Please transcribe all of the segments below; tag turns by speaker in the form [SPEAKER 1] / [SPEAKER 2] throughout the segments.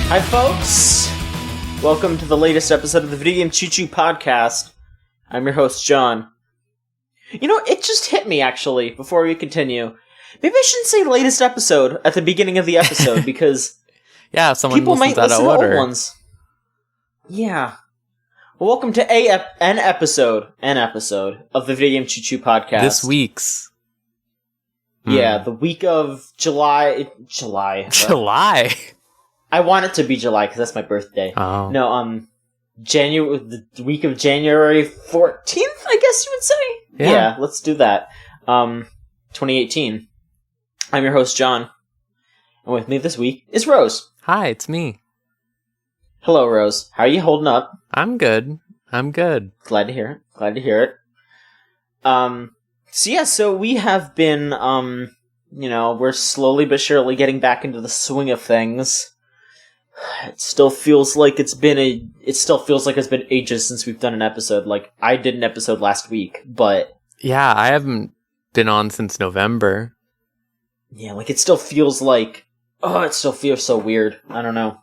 [SPEAKER 1] Hi, folks. Welcome to the latest episode of the Video Game Choo-Choo Podcast. I'm your host, John. You know, it just hit me, actually, before we continue. Maybe I shouldn't say latest episode at the beginning of the episode, because
[SPEAKER 2] yeah, someone
[SPEAKER 1] people might listen to old ones. Yeah. Well, welcome to an episode of the Video Game Choo-Choo Podcast.
[SPEAKER 2] This week's.
[SPEAKER 1] Yeah, the week of July.
[SPEAKER 2] July?
[SPEAKER 1] I want it to be July, because that's my birthday.
[SPEAKER 2] Oh.
[SPEAKER 1] No, the week of January 14th, I guess you would say? Yeah, let's do that. 2018. I'm your host, John. And with me this week is Rose.
[SPEAKER 2] Hi, it's me.
[SPEAKER 1] Hello, Rose. How are you holding up?
[SPEAKER 2] I'm good.
[SPEAKER 1] Glad to hear it. So we have been, we're slowly but surely getting back into the swing of things. It still feels like it's been ages since we've done an episode. Like, I did an episode last week, but...
[SPEAKER 2] Yeah, I haven't been on since November.
[SPEAKER 1] Yeah, like, it still feels like... Oh, it still feels so weird. I don't know.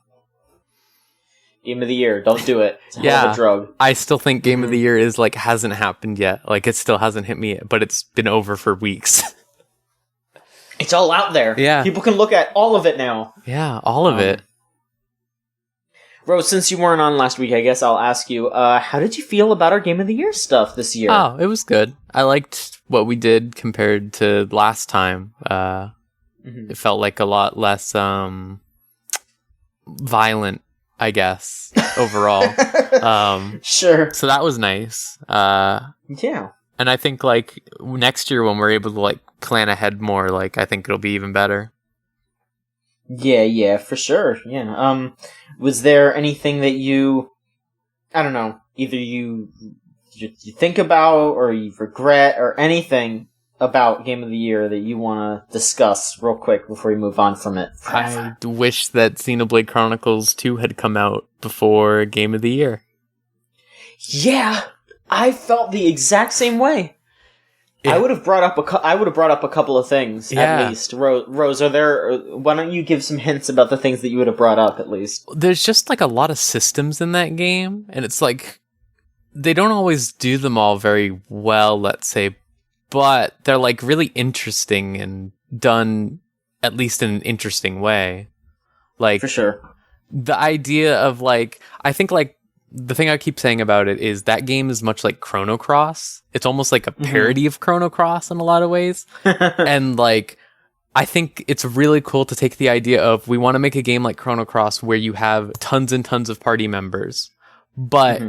[SPEAKER 1] Game of the year, don't do it. It's a hell of a drug.
[SPEAKER 2] I still think Game of the Year is, like, hasn't happened yet. Like, it still hasn't hit me, but it's been over for weeks.
[SPEAKER 1] It's all out there.
[SPEAKER 2] Yeah.
[SPEAKER 1] People can look at all of it now.
[SPEAKER 2] Yeah, all of it.
[SPEAKER 1] Rose, since you weren't on last week, I guess I'll ask you, how did you feel about our Game of the Year stuff this year?
[SPEAKER 2] Oh, it was good. I liked what we did compared to last time. It felt like a lot less violent, I guess, overall.
[SPEAKER 1] Sure.
[SPEAKER 2] So that was nice.
[SPEAKER 1] Yeah.
[SPEAKER 2] And I think, like, next year when we're able to, like, plan ahead more, like, I think it'll be even better.
[SPEAKER 1] Yeah, for sure. Yeah. Was there anything that you, I don't know, either you think about or you regret or anything about Game of the Year that you want to discuss real quick before we move on from it?
[SPEAKER 2] I wish that Xenoblade Chronicles 2 had come out before Game of the Year.
[SPEAKER 1] Yeah, I felt the exact same way. Yeah. I would have brought up a couple of things at least. Rose, why don't you give some hints about the things that you would have brought up at least?
[SPEAKER 2] There's just like a lot of systems in that game, and it's like they don't always do them all very well, let's say, but they're like really interesting and done at least in an interesting way. Like, for sure. The idea of, like, I think, like, the thing I keep saying about it is that game is much like Chrono Cross. It's almost like a parody of Chrono Cross in a lot of ways. And, like, I think it's really cool to take the idea of, we want to make a game like Chrono Cross where you have tons and tons of party members. But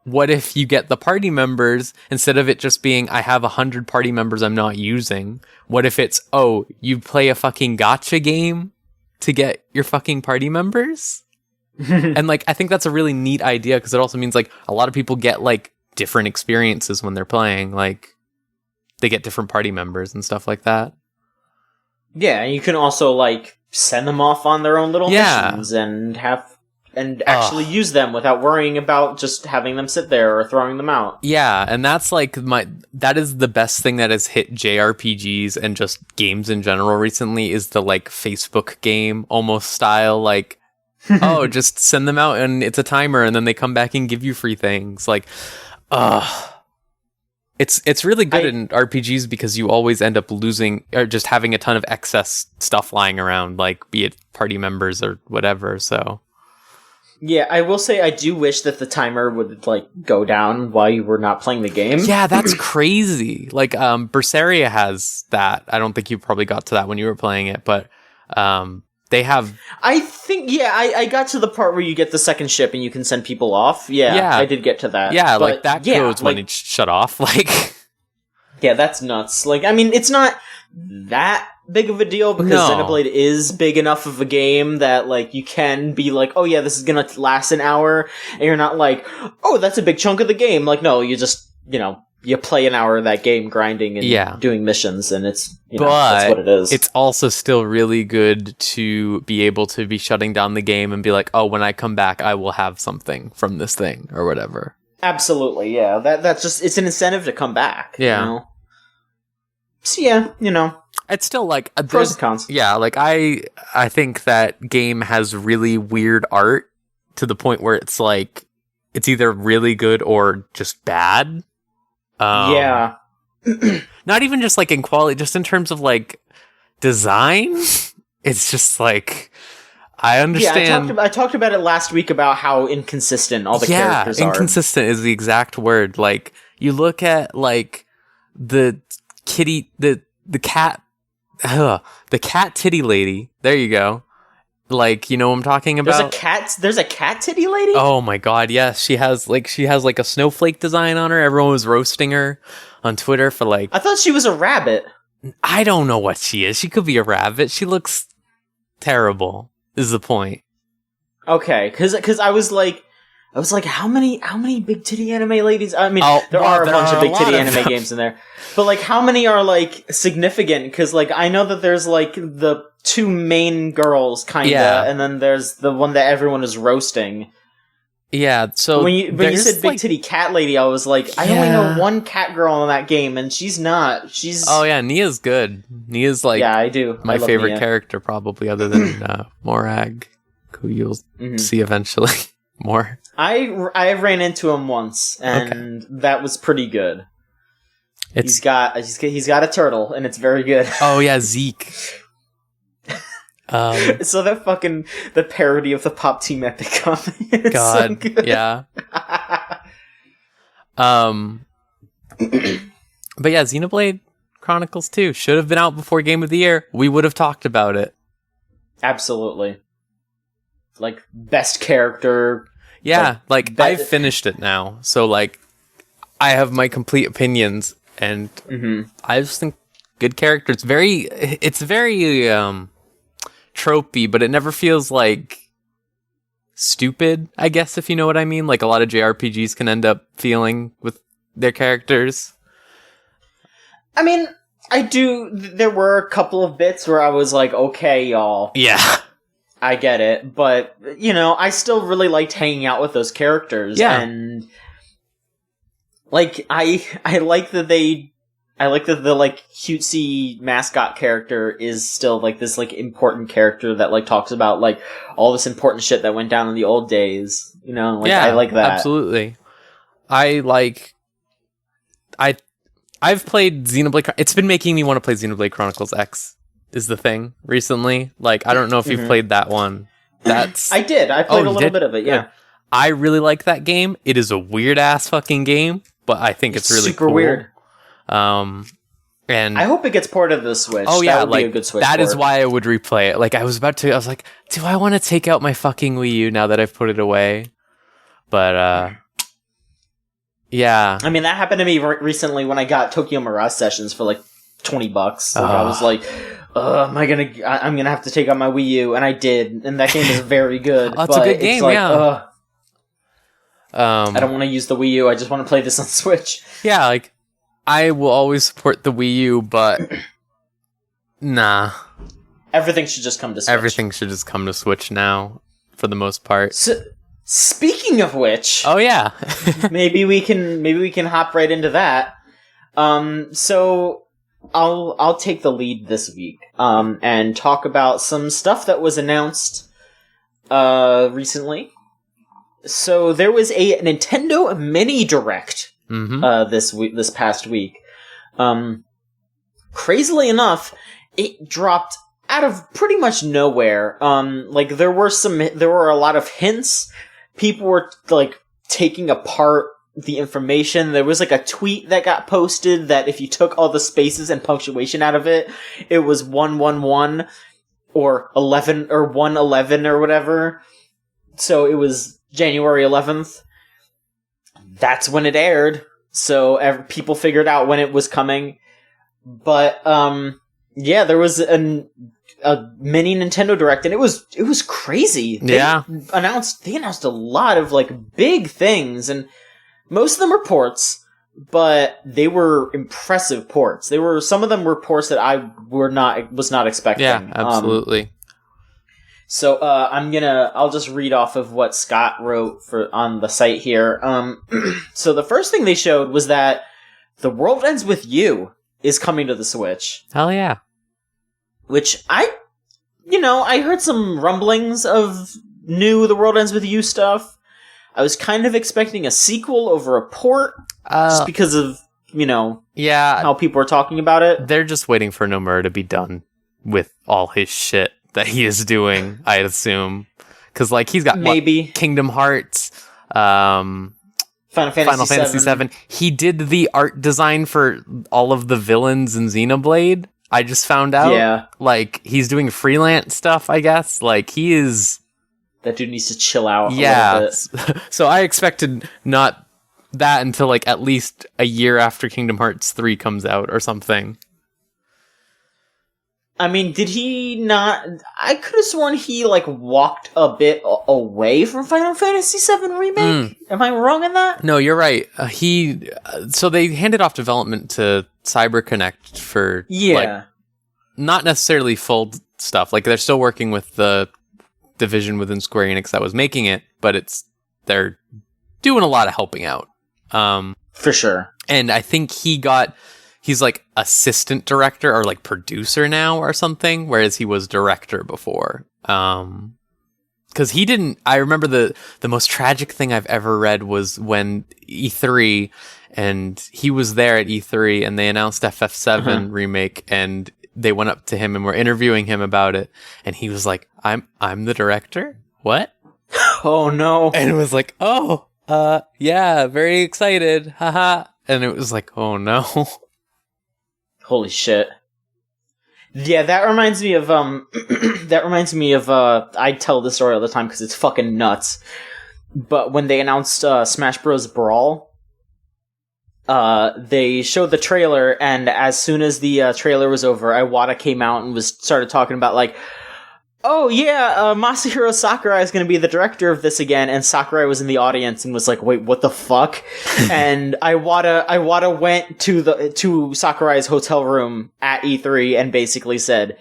[SPEAKER 2] what if you get the party members, instead of it just being, I have 100 party members I'm not using, what if it's, oh, you play a fucking gacha game to get your fucking party members? And, like, I think that's a really neat idea, because it also means, like, a lot of people get, like, different experiences when they're playing. Like, they get different party members and stuff like that.
[SPEAKER 1] Yeah, and you can also, like, send them off on their own little missions and actually use them without worrying about just having them sit there or throwing them out. Yeah,
[SPEAKER 2] and that's, like, that is the best thing that has hit JRPGs and just games in general recently, is the, like, Facebook game almost style, like, oh, just send them out and it's a timer and then they come back and give you free things. Like, it's really good in RPGs because you always end up losing or just having a ton of excess stuff lying around, like, be it party members or whatever, so.
[SPEAKER 1] Yeah, I will say I do wish that the timer would, like, go down while you were not playing the game.
[SPEAKER 2] Yeah, that's crazy. Like, Berseria has that. I don't think you probably got to that when you were playing it, but, they have...
[SPEAKER 1] I think, I got to the part where you get the second ship and you can send people off. Yeah, I did get to that.
[SPEAKER 2] Yeah, but, like, that goes when it's shut off, like...
[SPEAKER 1] Yeah, that's nuts. Like, I mean, it's not that big of a deal, because Xenoblade is big enough of a game that, like, you can be like, oh yeah, this is gonna last an hour, and you're not like, oh, that's a big chunk of the game. Like, no, you just, you play an hour of that game grinding and doing missions, and it's, that's what it is.
[SPEAKER 2] It's also still really good to be able to be shutting down the game and be like, oh, when I come back, I will have something from this thing, or whatever.
[SPEAKER 1] Absolutely, yeah. That's just, it's an incentive to come back.
[SPEAKER 2] Yeah.
[SPEAKER 1] So yeah,
[SPEAKER 2] It's still like
[SPEAKER 1] pros and cons.
[SPEAKER 2] Yeah, like I think that game has really weird art to the point where it's like it's either really good or just bad.
[SPEAKER 1] Yeah.
[SPEAKER 2] Not even just like in quality, just in terms of like design. It's just like I understand.
[SPEAKER 1] Yeah, I talked about it last week about how inconsistent all the characters are.
[SPEAKER 2] Inconsistent is the exact word. Like you look at like the cat titty lady. There you go. Like, you know what I'm talking about?
[SPEAKER 1] There's a cat titty lady?
[SPEAKER 2] Oh my god, yes. She has like a snowflake design on her. Everyone was roasting her on Twitter for like
[SPEAKER 1] I thought she was a rabbit.
[SPEAKER 2] I don't know what she is. She could be a rabbit. She looks terrible, is the point.
[SPEAKER 1] Okay, cuz I was like how many big titty anime ladies? I mean, there are a bunch of big titty anime games in there. But like how many are like significant, cuz like I know that there's like the two main girls kinda, and then there's the one that everyone is roasting.
[SPEAKER 2] Yeah, so
[SPEAKER 1] when you said big titty cat lady, I was like, I only know one cat girl in that game, and she's
[SPEAKER 2] oh yeah, Nia's good. Nia's like
[SPEAKER 1] I do.
[SPEAKER 2] My favorite character probably, other than Morag, who you'll see eventually more.
[SPEAKER 1] I ran into him once, and that was pretty good. He's got a turtle, and it's very good.
[SPEAKER 2] Oh yeah, Zeke.
[SPEAKER 1] So the parody of the Pop Team Epic comic. It's
[SPEAKER 2] God,
[SPEAKER 1] so good.
[SPEAKER 2] Yeah. But yeah, Xenoblade Chronicles 2 should have been out before Game of the Year. We would have talked about it.
[SPEAKER 1] Absolutely. Like best character.
[SPEAKER 2] Yeah, like I've finished it now, so like I have my complete opinions, and I just think good character. It's very tropey, but it never feels like stupid, I guess, if you know what I mean. Like a lot of JRPGs can end up feeling with their characters.
[SPEAKER 1] I mean, I do. There were a couple of bits where I was like, okay, y'all.
[SPEAKER 2] Yeah.
[SPEAKER 1] I get it, but, you know, I still really liked hanging out with those characters.
[SPEAKER 2] Yeah.
[SPEAKER 1] And, like, I like that the, like, cutesy mascot character is still, like, this, like, important character that, like, talks about, like, all this important shit that went down in the old days. You know? Like,
[SPEAKER 2] yeah,
[SPEAKER 1] I like that.
[SPEAKER 2] Absolutely. I've played Xenoblade... It's been making me want to play Xenoblade Chronicles X, is the thing, recently. Like, I don't know if you've played that one.
[SPEAKER 1] I did. I played a little bit of it, yeah.
[SPEAKER 2] I really like that game. It is a weird-ass fucking game, but I think it's really
[SPEAKER 1] super
[SPEAKER 2] cool.
[SPEAKER 1] Weird.
[SPEAKER 2] And
[SPEAKER 1] I hope it gets ported to the Switch.
[SPEAKER 2] Oh yeah,
[SPEAKER 1] that would
[SPEAKER 2] like
[SPEAKER 1] be a good Switch
[SPEAKER 2] that
[SPEAKER 1] port.
[SPEAKER 2] is why I would replay it. Like I was like, do I want to take out my fucking Wii U now that I've put it away? But yeah.
[SPEAKER 1] I mean, that happened to me recently when I got Tokyo Mirage Sessions for like $20. So I was like, I'm gonna have to take out my Wii U, and I did, and that game is very good.
[SPEAKER 2] It's a good game,
[SPEAKER 1] like,
[SPEAKER 2] yeah.
[SPEAKER 1] I don't want to use the Wii U. I just want to play this on Switch.
[SPEAKER 2] Yeah, like I will always support the Wii U, but nah.
[SPEAKER 1] Everything should just come to Switch.
[SPEAKER 2] Everything should just come to Switch now, for the most part.
[SPEAKER 1] So, speaking of which,
[SPEAKER 2] oh yeah,
[SPEAKER 1] maybe we can hop right into that. So I'll take the lead this week, and talk about some stuff that was announced, recently. So there was a Nintendo Mini Direct, this past week. Crazily enough, it dropped out of pretty much nowhere. Like there were a lot of hints. People were like taking apart the information. There was like a tweet that got posted that if you took all the spaces and punctuation out of it, it was 111 or 11 or 111 or whatever. So it was January 11th. That's when it aired. So people figured out when it was coming. But yeah, there was a mini Nintendo Direct, and it was crazy. They announced a lot of like big things, and most of them were ports, but they were impressive ports. Some of them were ports that I was not expecting.
[SPEAKER 2] Yeah, absolutely.
[SPEAKER 1] So I'll just read off of what Scott wrote on the site here. So the first thing they showed was that The World Ends With You is coming to the Switch.
[SPEAKER 2] Hell yeah.
[SPEAKER 1] which I heard some rumblings of new The World Ends With You stuff. I was kind of expecting a sequel over a port, just because of, how people are talking about it.
[SPEAKER 2] They're just waiting for Nomura to be done with all his shit that he is doing, I assume. Because, he's got,
[SPEAKER 1] maybe
[SPEAKER 2] Kingdom Hearts, Final Fantasy VII. He did the art design for all of the villains in Xenoblade. I just found out.
[SPEAKER 1] Yeah.
[SPEAKER 2] He's doing freelance stuff, I guess. He is...
[SPEAKER 1] That dude needs to chill out a little bit.
[SPEAKER 2] So I expected not that until, at least a year after Kingdom Hearts 3 comes out or something.
[SPEAKER 1] I mean, did he not... I could have sworn he, walked a bit away from Final Fantasy VII Remake. Am I wrong in that?
[SPEAKER 2] No, you're right. So they handed off development to CyberConnect for, not necessarily full stuff. They're still working with the division within Square Enix that was making it, but they're doing a lot of helping out.
[SPEAKER 1] For sure.
[SPEAKER 2] And I think he's assistant director or producer now or something, whereas he was director before. Because I remember the most tragic thing I've ever read was when E3, and he was there at E3 and they announced FF7 remake, and they went up to him and were interviewing him about it, and he was like, I'm the director? What?
[SPEAKER 1] Oh no.
[SPEAKER 2] And it was yeah, very excited. Haha. And it was oh no.
[SPEAKER 1] Holy shit. Yeah, that reminds me of I tell this story all the time because it's fucking nuts. But when they announced Smash Bros. Brawl, they showed the trailer, and as soon as the trailer was over, Iwata came out and started talking about oh yeah, Masahiro Sakurai is going to be the director of this again, and Sakurai was in the audience and was like, wait, what the fuck? And Iwata went to Sakurai's hotel room at E3 and basically said,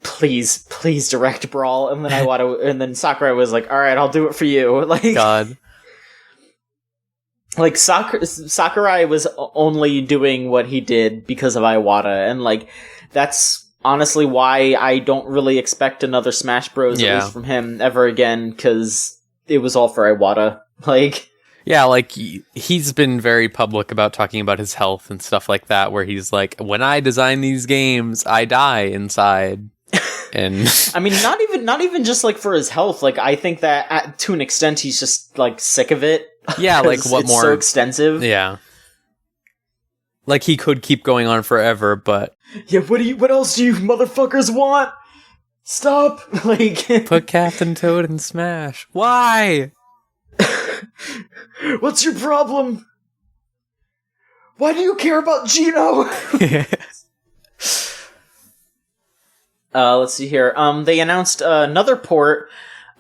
[SPEAKER 1] please direct Brawl. And then Sakurai was like, alright, I'll do it for you.
[SPEAKER 2] God.
[SPEAKER 1] Sakurai was only doing what he did because of Iwata, and that's honestly why I don't really expect another Smash Bros. At least from him ever again, because it was all for Iwata.
[SPEAKER 2] He's been very public about talking about his health and stuff like that, where he's like, when I design these games, I die inside. And
[SPEAKER 1] I mean, not even just for his health. I think that to an extent he's just sick of it.
[SPEAKER 2] Yeah, what
[SPEAKER 1] it's
[SPEAKER 2] more?
[SPEAKER 1] So extensive.
[SPEAKER 2] Yeah. He could keep going on forever, but
[SPEAKER 1] yeah. What else do you motherfuckers want? Stop!
[SPEAKER 2] Put Captain Toad in Smash. Why?
[SPEAKER 1] What's your problem? Why do you care about Gino? Let's see here. They announced another port.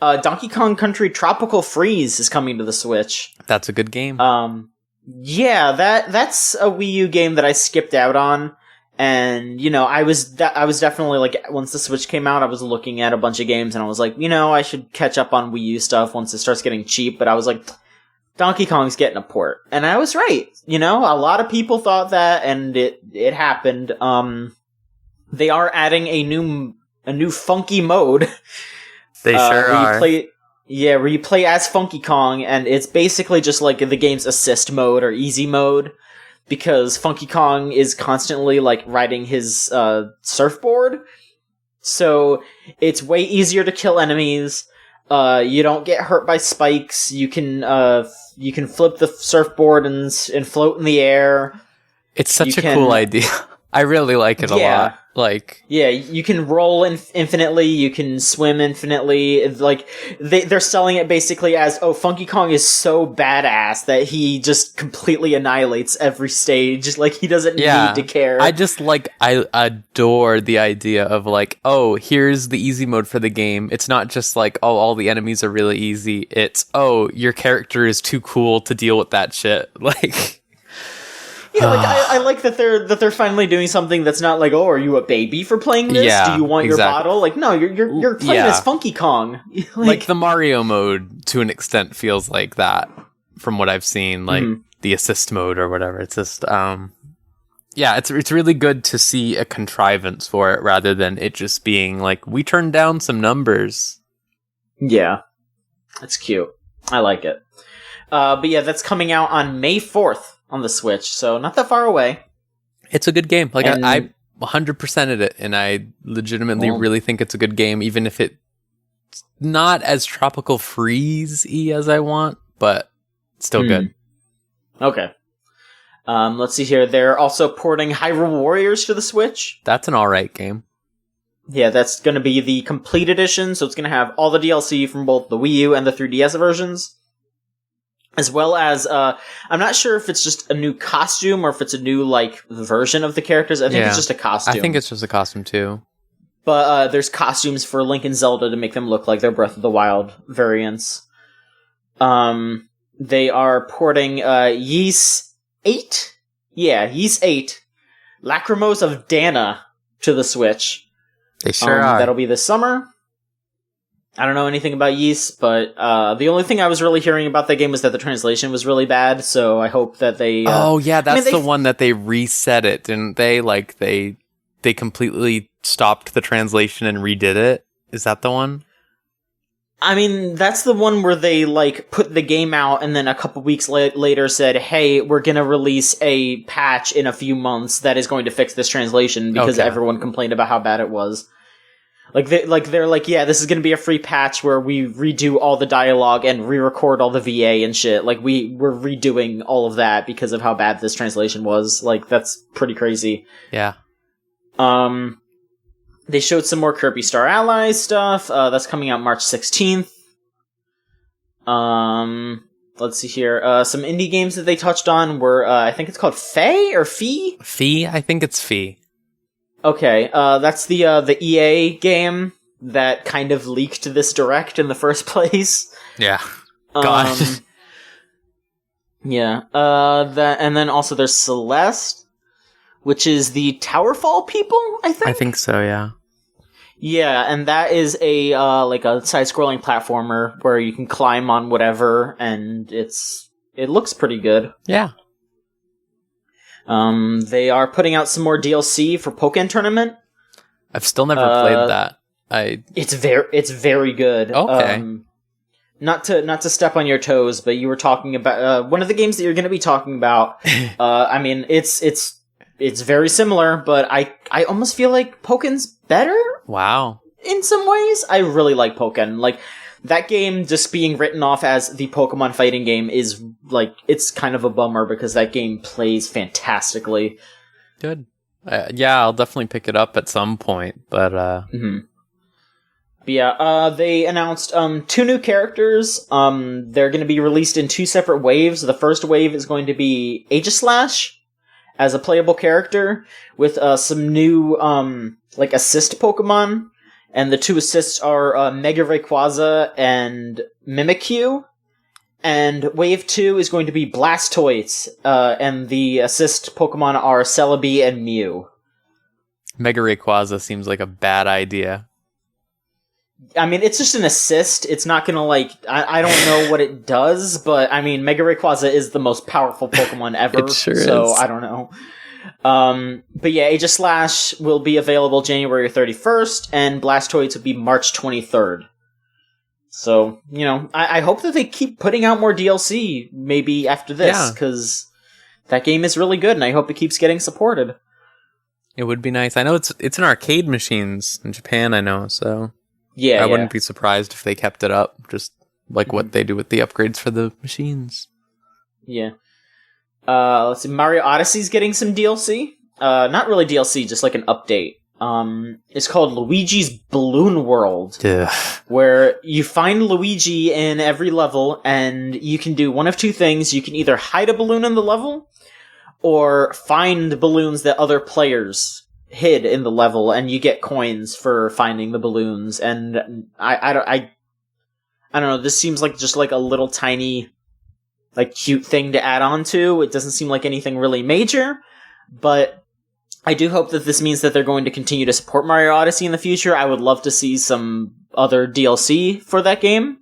[SPEAKER 1] Donkey Kong Country Tropical Freeze is coming to the Switch.
[SPEAKER 2] That's a good game.
[SPEAKER 1] Yeah, that's a Wii U game that I skipped out on, and I was definitely once the Switch came out, I was looking at a bunch of games, and I was like, I should catch up on Wii U stuff once it starts getting cheap. But I was like, Donkey Kong's getting a port, and I was right. A lot of people thought that, and it happened. They are adding a new funky mode.
[SPEAKER 2] They sure are.
[SPEAKER 1] Where you play as Funky Kong, and it's basically just the game's assist mode or easy mode, because Funky Kong is constantly riding his surfboard, so it's way easier to kill enemies. You don't get hurt by spikes. You can flip the surfboard and float in the air. It's
[SPEAKER 2] such a cool idea. I really like it a lot.
[SPEAKER 1] Yeah, you can roll infinitely, you can swim infinitely. They're selling it basically as, Funky Kong is so badass that he just completely annihilates every stage. He doesn't need to care.
[SPEAKER 2] I adore the idea of here's the easy mode for the game. It's not just all the enemies are really easy. It's, your character is too cool to deal with that shit.
[SPEAKER 1] Yeah, I like that they're finally doing something that's not are you a baby for playing this?
[SPEAKER 2] Yeah,
[SPEAKER 1] do you want your bottle? No, you're playing as Funky Kong.
[SPEAKER 2] The Mario mode to an extent feels like that from what I've seen, the assist mode or whatever. It's just Yeah, it's really good to see a contrivance for it rather than it just being like, we turned down some numbers.
[SPEAKER 1] Yeah. It's cute. I like it. But yeah, that's coming out on May 4th on the Switch, so not that far away.
[SPEAKER 2] It's a good game. Like, I 100%ed it, and I legitimately really think it's a good game, even if it's not as Tropical Freeze-y as I want, but still good.
[SPEAKER 1] Okay. Let's see here. They're also porting Hyrule Warriors to the Switch.
[SPEAKER 2] That's an alright game.
[SPEAKER 1] Yeah, that's going to be the complete edition, so it's going to have all the DLC from both the Wii U and the 3DS versions. As well as, I'm not sure if it's just a new costume or if it's a new, version of the characters. I think it's just a costume.
[SPEAKER 2] I think it's just a costume, too.
[SPEAKER 1] But there's costumes for Link and Zelda to make them look like their Breath of the Wild variants. They are porting Ys 8? Yeah, Ys 8. Lacrimos of Dana to the Switch.
[SPEAKER 2] They sure are.
[SPEAKER 1] That'll be this summer. I don't know anything about Ys, but the only thing I was really hearing about that game was that the translation was really bad, so I hope that they...
[SPEAKER 2] that's the one that they reset it, didn't they? Like, they completely stopped the translation and redid it? Is that the one?
[SPEAKER 1] I mean, that's the one where they, put the game out and then a couple weeks later said, hey, we're gonna release a patch in a few months that is going to fix this translation because everyone complained about how bad it was. They're like, yeah, this is gonna be a free patch where we redo all the dialogue and re-record all the VA and shit. Like, we're redoing all of that because of how bad this translation was. Like, that's pretty crazy.
[SPEAKER 2] Yeah.
[SPEAKER 1] They showed some more Kirby Star Allies stuff. That's coming out March 16th. Let's see here. Some indie games that they touched on were, I think it's called Fey or Fee?
[SPEAKER 2] Fee? I think it's Fee.
[SPEAKER 1] Okay, that's the EA game that kind of leaked this direct in the first place.
[SPEAKER 2] Yeah. God.
[SPEAKER 1] Yeah. And then also there's Celeste, which is the Towerfall people, I think?
[SPEAKER 2] I think so, yeah.
[SPEAKER 1] Yeah, and that is a side-scrolling platformer where you can climb on whatever, and it looks pretty good.
[SPEAKER 2] Yeah.
[SPEAKER 1] They are putting out some more DLC for Pokken Tournament.
[SPEAKER 2] I've still never played that.
[SPEAKER 1] It's very good.
[SPEAKER 2] Okay.
[SPEAKER 1] Not to step on your toes, but you were talking about one of the games that you're going to be talking about. I mean, it's very similar, but I almost feel like Pokken's better.
[SPEAKER 2] Wow.
[SPEAKER 1] In some ways, I really like Pokken. Like, that game just being written off as the Pokemon fighting game is, it's kind of a bummer because that game plays fantastically.
[SPEAKER 2] Good. Yeah, I'll definitely pick it up at some point, but...
[SPEAKER 1] Mm-hmm. But yeah, they announced 2 new characters. They're going to be released in 2 separate waves. The first wave is going to be Aegislash as a playable character with some new, assist Pokemon. And the 2 assists are Mega Rayquaza and Mimikyu. And Wave 2 is going to be Blastoise, and the assist Pokemon are Celebi and Mew.
[SPEAKER 2] Mega Rayquaza seems like a bad idea.
[SPEAKER 1] I mean, it's just an assist. It's not gonna, I don't know what it does, but, I mean, Mega Rayquaza is the most powerful Pokemon ever.
[SPEAKER 2] It sure
[SPEAKER 1] so
[SPEAKER 2] is.
[SPEAKER 1] I don't know. But yeah, Aegislash will be available January 31st, and Blastoise will be March 23rd. So, I hope that they keep putting out more DLC, maybe after this, because that game is really good, and I hope it keeps getting supported.
[SPEAKER 2] It would be nice. I know it's in arcade machines in Japan, I know, so...
[SPEAKER 1] Yeah,
[SPEAKER 2] I wouldn't be surprised if they kept it up, just like what they do with the upgrades for the machines.
[SPEAKER 1] Yeah. Let's see, Mario Odyssey's getting some DLC. Not really DLC, just like an update. It's called Luigi's Balloon World, where you find Luigi in every level, and you can do one of 2 things. You can either hide a balloon in the level, or find balloons that other players hid in the level, and you get coins for finding the balloons. And I don't know, this seems like just like a little tiny, cute thing to add on to. It doesn't seem like anything really major, but I do hope that this means that they're going to continue to support Mario Odyssey in the future. I would love to see some other DLC for that game.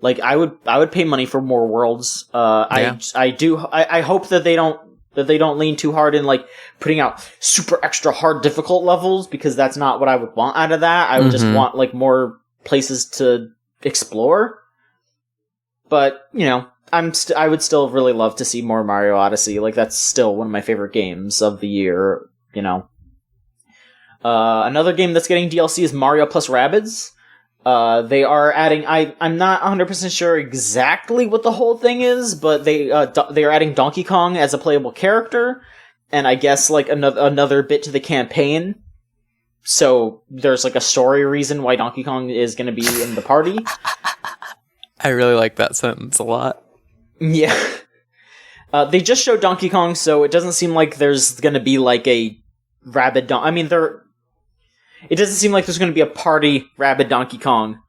[SPEAKER 1] I would pay money for more worlds. I hope that they don't that they don't lean too hard in, like, putting out super extra hard difficult levels, because that's not what I would want out of that. I would just want, like, more places to explore. But, you know, I would still really love to see more Mario Odyssey. Like, that's still one of my favorite games of the year, you know. Another game that's getting DLC is Mario plus Rabbids. They are adding, I'm not 100% sure exactly what the whole thing is, but they are adding Donkey Kong as a playable character, and I guess, like, another bit to the campaign. So there's, like, a story reason why Donkey Kong is going to be in the party.
[SPEAKER 2] I really like that sentence a lot.
[SPEAKER 1] Yeah. They just showed Donkey Kong, so it doesn't seem like there's going to be, like, a Rabbid Donkey... I mean, it doesn't seem like there's going to be a party Rabbid Donkey Kong.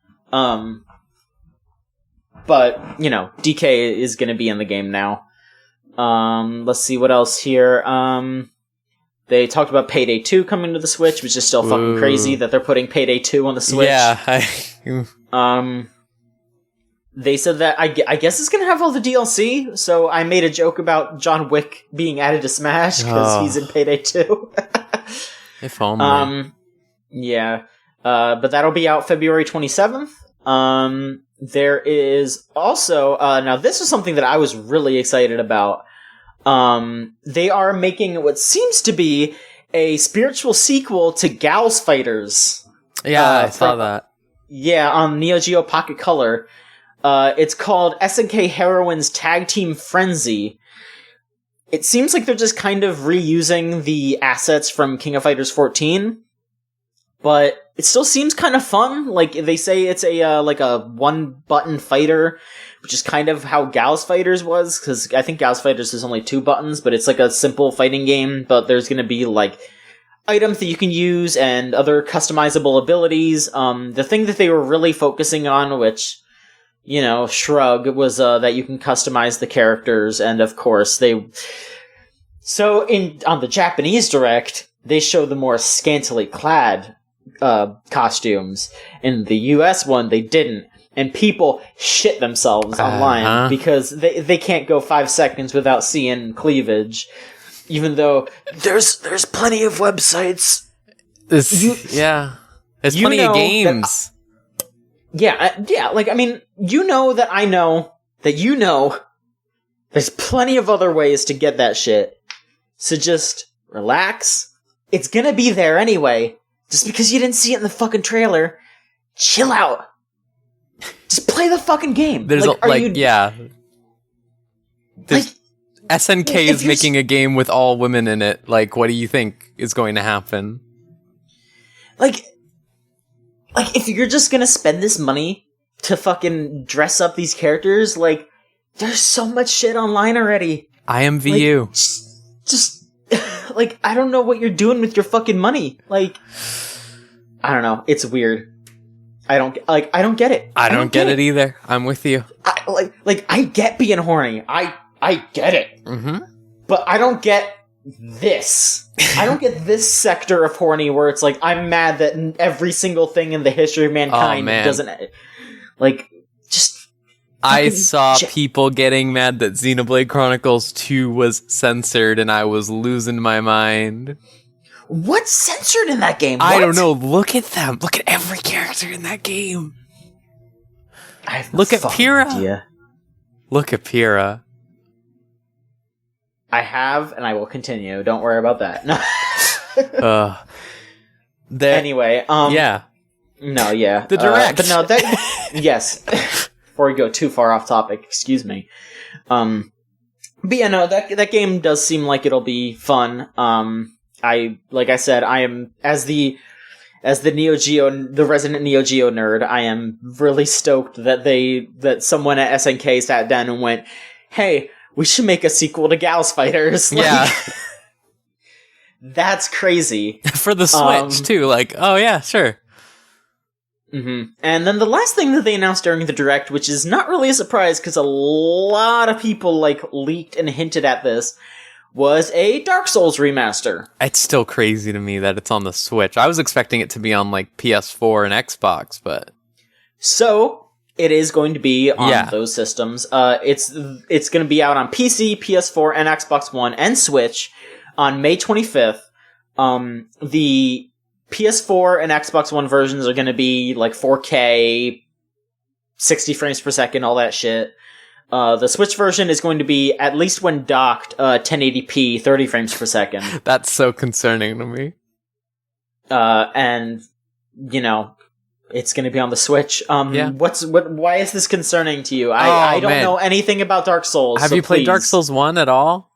[SPEAKER 1] But, you know, DK is going to be in the game now. Let's see what else here. They talked about Payday 2 coming to the Switch, which is still fucking crazy that they're putting Payday 2 on the Switch.
[SPEAKER 2] Yeah.
[SPEAKER 1] They said that, I guess it's going to have all the DLC, so I made a joke about John Wick being added to Smash, because he's in Payday 2.
[SPEAKER 2] If only.
[SPEAKER 1] Yeah. But that'll be out February 27th. There is also, now this is something that I was really excited about. They are making what seems to be a spiritual sequel to Gals Fighters.
[SPEAKER 2] Yeah, I saw that.
[SPEAKER 1] Yeah, on Neo Geo Pocket Color. It's called SNK Heroines Tag Team Frenzy. It seems like they're just kind of reusing the assets from King of Fighters 14, but it still seems kind of fun. Like, they say it's a one-button fighter, which is kind of how Gals Fighters was, because I think Gals Fighters is only 2 buttons, but it's like a simple fighting game, but there's going to be, like, items that you can use and other customizable abilities. The thing that they were really focusing on, which, you know, shrug, was that you can customize the characters, and of course So on the Japanese Direct, they show the more scantily clad costumes. In the US one, they didn't. And people shit themselves online because they can't go 5 seconds without seeing cleavage. Even though there's plenty of websites.
[SPEAKER 2] There's plenty of games.
[SPEAKER 1] Like, I mean, you know that I know that you know there's plenty of other ways to get that shit. So just relax. It's gonna be there anyway. Just because you didn't see it in the fucking trailer, chill out. Just play the fucking game.
[SPEAKER 2] There's SNK is making a game with all women in it. Like, what do you think is going to happen?
[SPEAKER 1] Like, if you're just gonna spend this money to fucking dress up these characters, like, there's so much shit online already.
[SPEAKER 2] IMVU.
[SPEAKER 1] Like, just like, I don't know what you're doing with your fucking money. Like, I don't know. It's weird. I don't get it.
[SPEAKER 2] I don't get it either. I'm with you.
[SPEAKER 1] I get being horny. I get it.
[SPEAKER 2] Mm-hmm.
[SPEAKER 1] But I don't get this. I don't get this sector of horny where it's like, I'm mad that every single thing in the history of mankind doesn't... Like, just...
[SPEAKER 2] I saw people getting mad that Xenoblade Chronicles 2 was censored, and I was losing my mind.
[SPEAKER 1] What's censored in that game?
[SPEAKER 2] I don't know. Look at them. Look at every character in that game. Look at Pyrrha. Idea. Look at Pyrrha.
[SPEAKER 1] I have, and I will continue. Don't worry about that. No. Anyway,
[SPEAKER 2] yeah.
[SPEAKER 1] No, yeah.
[SPEAKER 2] The Direct.
[SPEAKER 1] But no, that... Yes. Before we go too far off topic, excuse me. But yeah, no, that game does seem like it'll be fun. Like I said, I am, as the Neo Geo, the resident Neo Geo nerd, I am really stoked that someone at SNK sat down and went, hey, we should make a sequel to Gals Fighters. Like,
[SPEAKER 2] yeah.
[SPEAKER 1] That's crazy.
[SPEAKER 2] For the Switch, too. Like, oh yeah, sure.
[SPEAKER 1] Mm-hmm. And then the last thing that they announced during the Direct, which is not really a surprise because a lot of people leaked and hinted at this, was a Dark Souls remaster.
[SPEAKER 2] It's still crazy to me that it's on the Switch. I was expecting it to be on PS4 and Xbox, but...
[SPEAKER 1] So, It is going to be on those systems. It's going to be out on PC, PS4, and Xbox One and Switch on May 25th. The PS4 and Xbox One versions are going to be like 4K, 60 frames per second, all that shit. The Switch version is going to be, at least when docked, 1080p, 30 frames per second.
[SPEAKER 2] That's so concerning to me.
[SPEAKER 1] And, you know, it's going to be on the Switch. Why is this concerning to you? I don't know anything about Dark Souls.
[SPEAKER 2] Have you played Dark Souls 1 at all?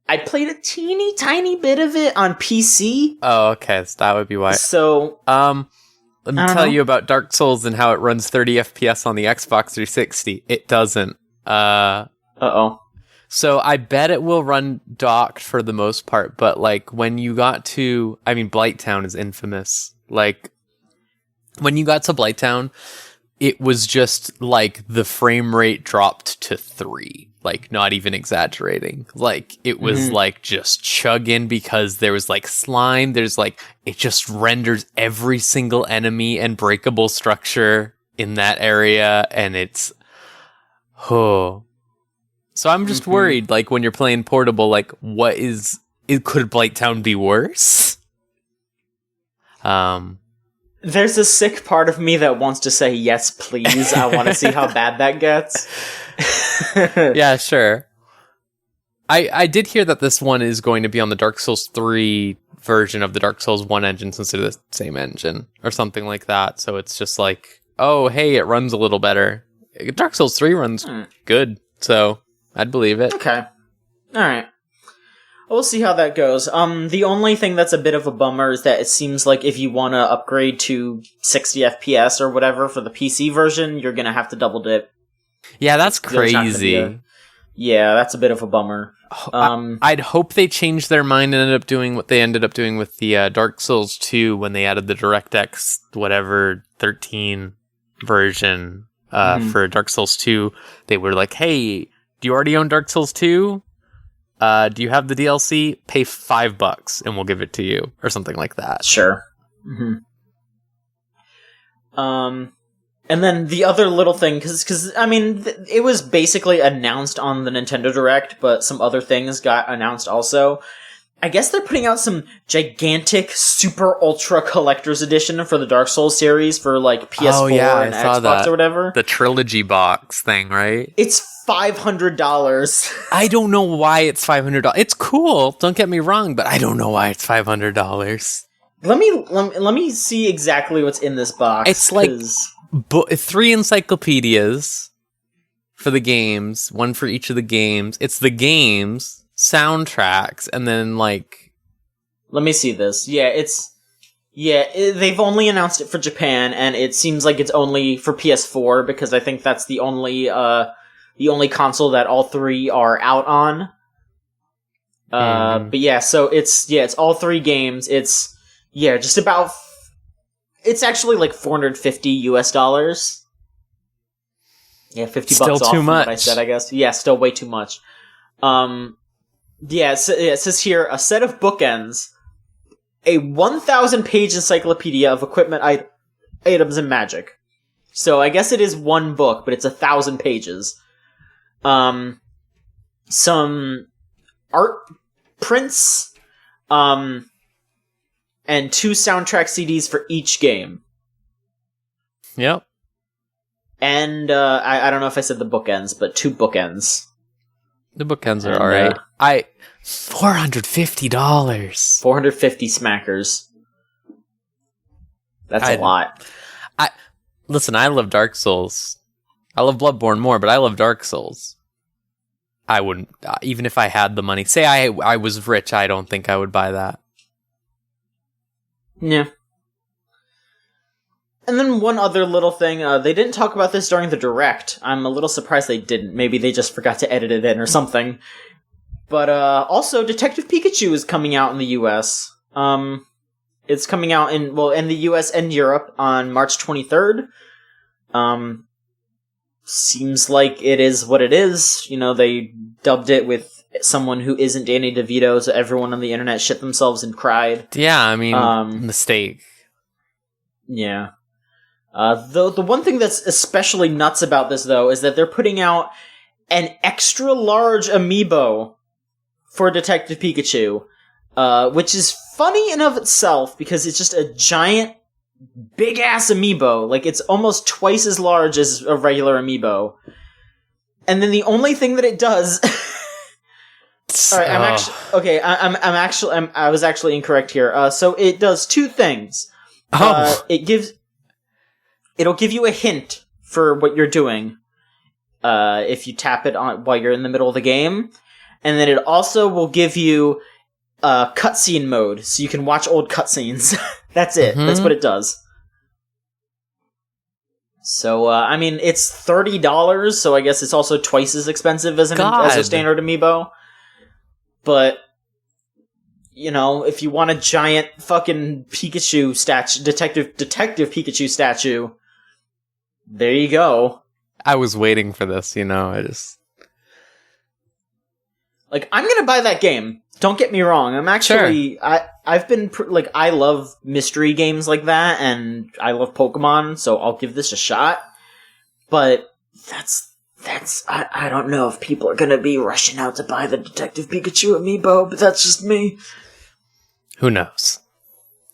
[SPEAKER 1] I played a teeny tiny bit of it on PC.
[SPEAKER 2] Oh, okay. So that would be why.
[SPEAKER 1] So,
[SPEAKER 2] let me tell you about Dark Souls and how it runs 30 FPS on the Xbox 360. It doesn't.
[SPEAKER 1] Uh-oh.
[SPEAKER 2] So I bet it will run docked for the most part, but like when you got to, I mean, Blighttown is infamous. Like when you got to Blighttown, it was just like the frame rate dropped to 3. Like, not even exaggerating. Like, it was like just chugging because there was like slime. There's like, it just renders every single enemy and breakable structure in that area. And it's, So I'm just worried, like, when you're playing portable, like, could Blighttown be worse?
[SPEAKER 1] There's a sick part of me that wants to say, yes, please. I want to see how bad that gets.
[SPEAKER 2] Yeah, sure. I did hear that this one is going to be on the Dark Souls 3 version of the Dark Souls 1 engine since they're the same engine or something like that. So it's just like, oh, hey, it runs a little better. Dark Souls 3 runs good, so I'd believe it.
[SPEAKER 1] Okay. All right. We'll see how that goes. The only thing that's a bit of a bummer is that it seems like if you want to upgrade to 60 FPS or whatever for the PC version, you're going to have to double dip.
[SPEAKER 2] Yeah, that's crazy.
[SPEAKER 1] Yeah, that's a bit of a bummer.
[SPEAKER 2] I'd hope they changed their mind and ended up doing what they ended up doing with the Dark Souls 2 when they added the DirectX whatever 13 version for Dark Souls 2. They were like, hey, do you already own Dark Souls 2? Do you have the DLC? Pay $5 and we'll give it to you, or something like that.
[SPEAKER 1] Sure. And then the other little thing, because I mean, it was basically announced on the Nintendo Direct, but some other things got announced also. I guess they're putting out some gigantic, super ultra collector's edition for the Dark Souls series for like PS4 and Xbox or whatever.
[SPEAKER 2] The trilogy box thing, right?
[SPEAKER 1] It's $500.
[SPEAKER 2] I don't know why it's $500. It's cool, don't get me wrong, but I don't know why it's $500.
[SPEAKER 1] Let me see exactly what's in this box.
[SPEAKER 2] It's like 3 encyclopedias for the games, one for each of the games. It's the games, soundtracks, and then like...
[SPEAKER 1] Let me see this. They've only announced it for Japan, and it seems like it's only for PS4, because I think that's the only console that all 3 are out on. But yeah, so it's all 3 games. It's just about... It's actually like $450. Yeah, $50
[SPEAKER 2] still
[SPEAKER 1] off
[SPEAKER 2] too
[SPEAKER 1] from
[SPEAKER 2] much.
[SPEAKER 1] What I said, I guess. Yeah, still way too much. It says here, a set of bookends, a 1,000-page encyclopedia of equipment, items, and magic. So I guess it is one book, but it's 1,000 pages. Some art prints, and 2 soundtrack CDs for each game.
[SPEAKER 2] Yep.
[SPEAKER 1] And I don't know if I said the bookends, but 2 bookends.
[SPEAKER 2] The bookends are alright. $450.
[SPEAKER 1] 450 smackers. That's a lot.
[SPEAKER 2] Listen, I love Dark Souls. I love Bloodborne more, but I love Dark Souls. I wouldn't, even if I had the money. Say I was rich, I don't think I would buy that.
[SPEAKER 1] Yeah. And then one other little thing, they didn't talk about this during the Direct. I'm a little surprised they didn't. Maybe they just forgot to edit it in or something. But also, Detective Pikachu is coming out in the US. It's coming out in the US and Europe on March 23rd. Seems like it is what it is. You know, they dubbed it with someone who isn't Danny DeVito, so everyone on the internet shit themselves and cried.
[SPEAKER 2] Yeah, I mean, mistake.
[SPEAKER 1] Yeah. The one thing that's especially nuts about this, though, is that they're putting out an extra large amiibo for Detective Pikachu, which is funny in of itself because it's just a giant, big-ass amiibo. Like, it's almost twice as large as a regular amiibo. And then the only thing that it does... Alright, I was actually incorrect here. So it does two things. It'll give you a hint for what you're doing, if you tap it on while you're in the middle of the game. And then it also will give you cutscene mode, so you can watch old cutscenes. That's it. Mm-hmm. That's what it does. So, I mean, it's $30, so I guess it's also twice as expensive as a standard amiibo. But, you know, if you want a giant fucking Pikachu statue, Detective Pikachu statue, there you go.
[SPEAKER 2] I was waiting for this, I'm
[SPEAKER 1] gonna buy that game. Don't get me wrong. I'm actually... Sure. I've been... I love mystery games like that, and I love Pokemon, so I'll give this a shot. But that's... I don't know if people are gonna be rushing out to buy the Detective Pikachu amiibo, but that's just me.
[SPEAKER 2] Who knows?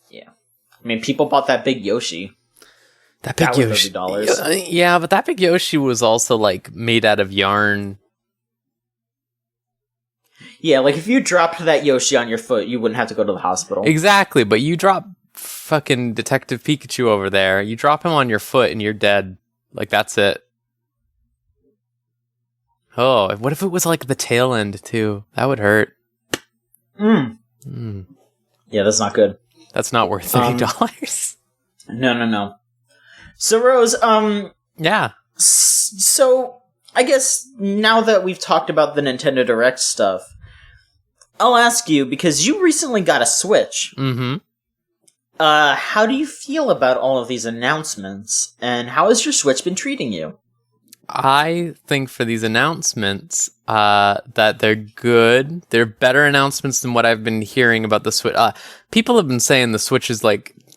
[SPEAKER 1] Yeah. I mean, people bought that big Yoshi.
[SPEAKER 2] That big Yoshi. $30. Yeah, but that big Yoshi was also, made out of yarn.
[SPEAKER 1] Yeah, if you dropped that Yoshi on your foot, you wouldn't have to go to the hospital.
[SPEAKER 2] Exactly, but you drop fucking Detective Pikachu over there, you drop him on your foot and you're dead. That's it. Oh, what if it was the tail end too? That would hurt.
[SPEAKER 1] Yeah, that's not good.
[SPEAKER 2] That's not worth $30.
[SPEAKER 1] No. So Rose,
[SPEAKER 2] yeah.
[SPEAKER 1] So I guess now that we've talked about the Nintendo Direct stuff, I'll ask you, because you recently got a Switch.
[SPEAKER 2] Mm-hmm.
[SPEAKER 1] How do you feel about all of these announcements, and how has your Switch been treating you?
[SPEAKER 2] I think for these announcements, that they're good. They're better announcements than what I've been hearing about the Switch. People have been saying the Switch is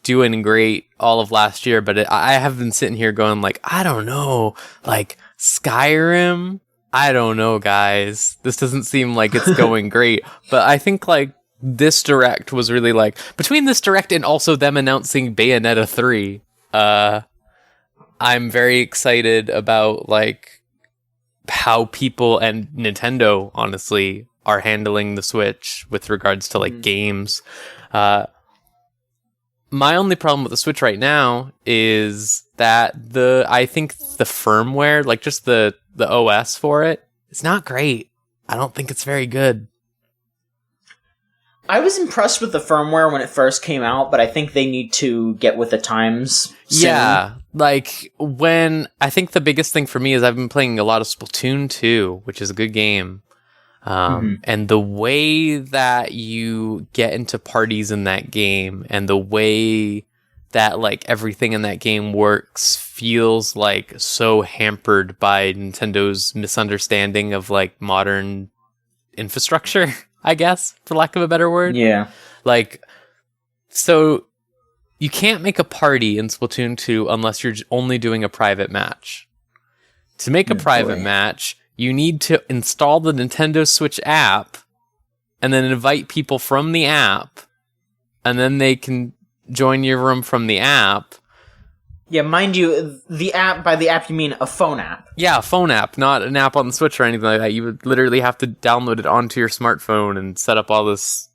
[SPEAKER 2] doing great all of last year, but I have been sitting here going I don't know, Skyrim. I don't know, guys. This doesn't seem like it's going great. But I think this Direct was really between this Direct and also them announcing Bayonetta 3. I'm very excited about how people and Nintendo honestly are handling the Switch with regards to games. My only problem with the Switch right now is that I think the firmware, just the OS for it, is not great. I don't think it's very good.
[SPEAKER 1] I was impressed with the firmware when it first came out, but I think they need to get with the times soon.
[SPEAKER 2] Yeah, when I think the biggest thing for me is I've been playing a lot of Splatoon 2, which is a good game. And the way that you get into parties in that game and the way that everything in that game works feels so hampered by Nintendo's misunderstanding of modern infrastructure, I guess, for lack of a better word.
[SPEAKER 1] Yeah.
[SPEAKER 2] So you can't make a party in Splatoon 2 unless you're only doing a private match. To make a private match, you need to install the Nintendo Switch app and then invite people from the app, and then they can join your room from the app.
[SPEAKER 1] Yeah, mind you, the app, by the app you mean a phone app.
[SPEAKER 2] Yeah, a phone app, not an app on the Switch or anything like that. You would literally have to download it onto your smartphone and set up all this...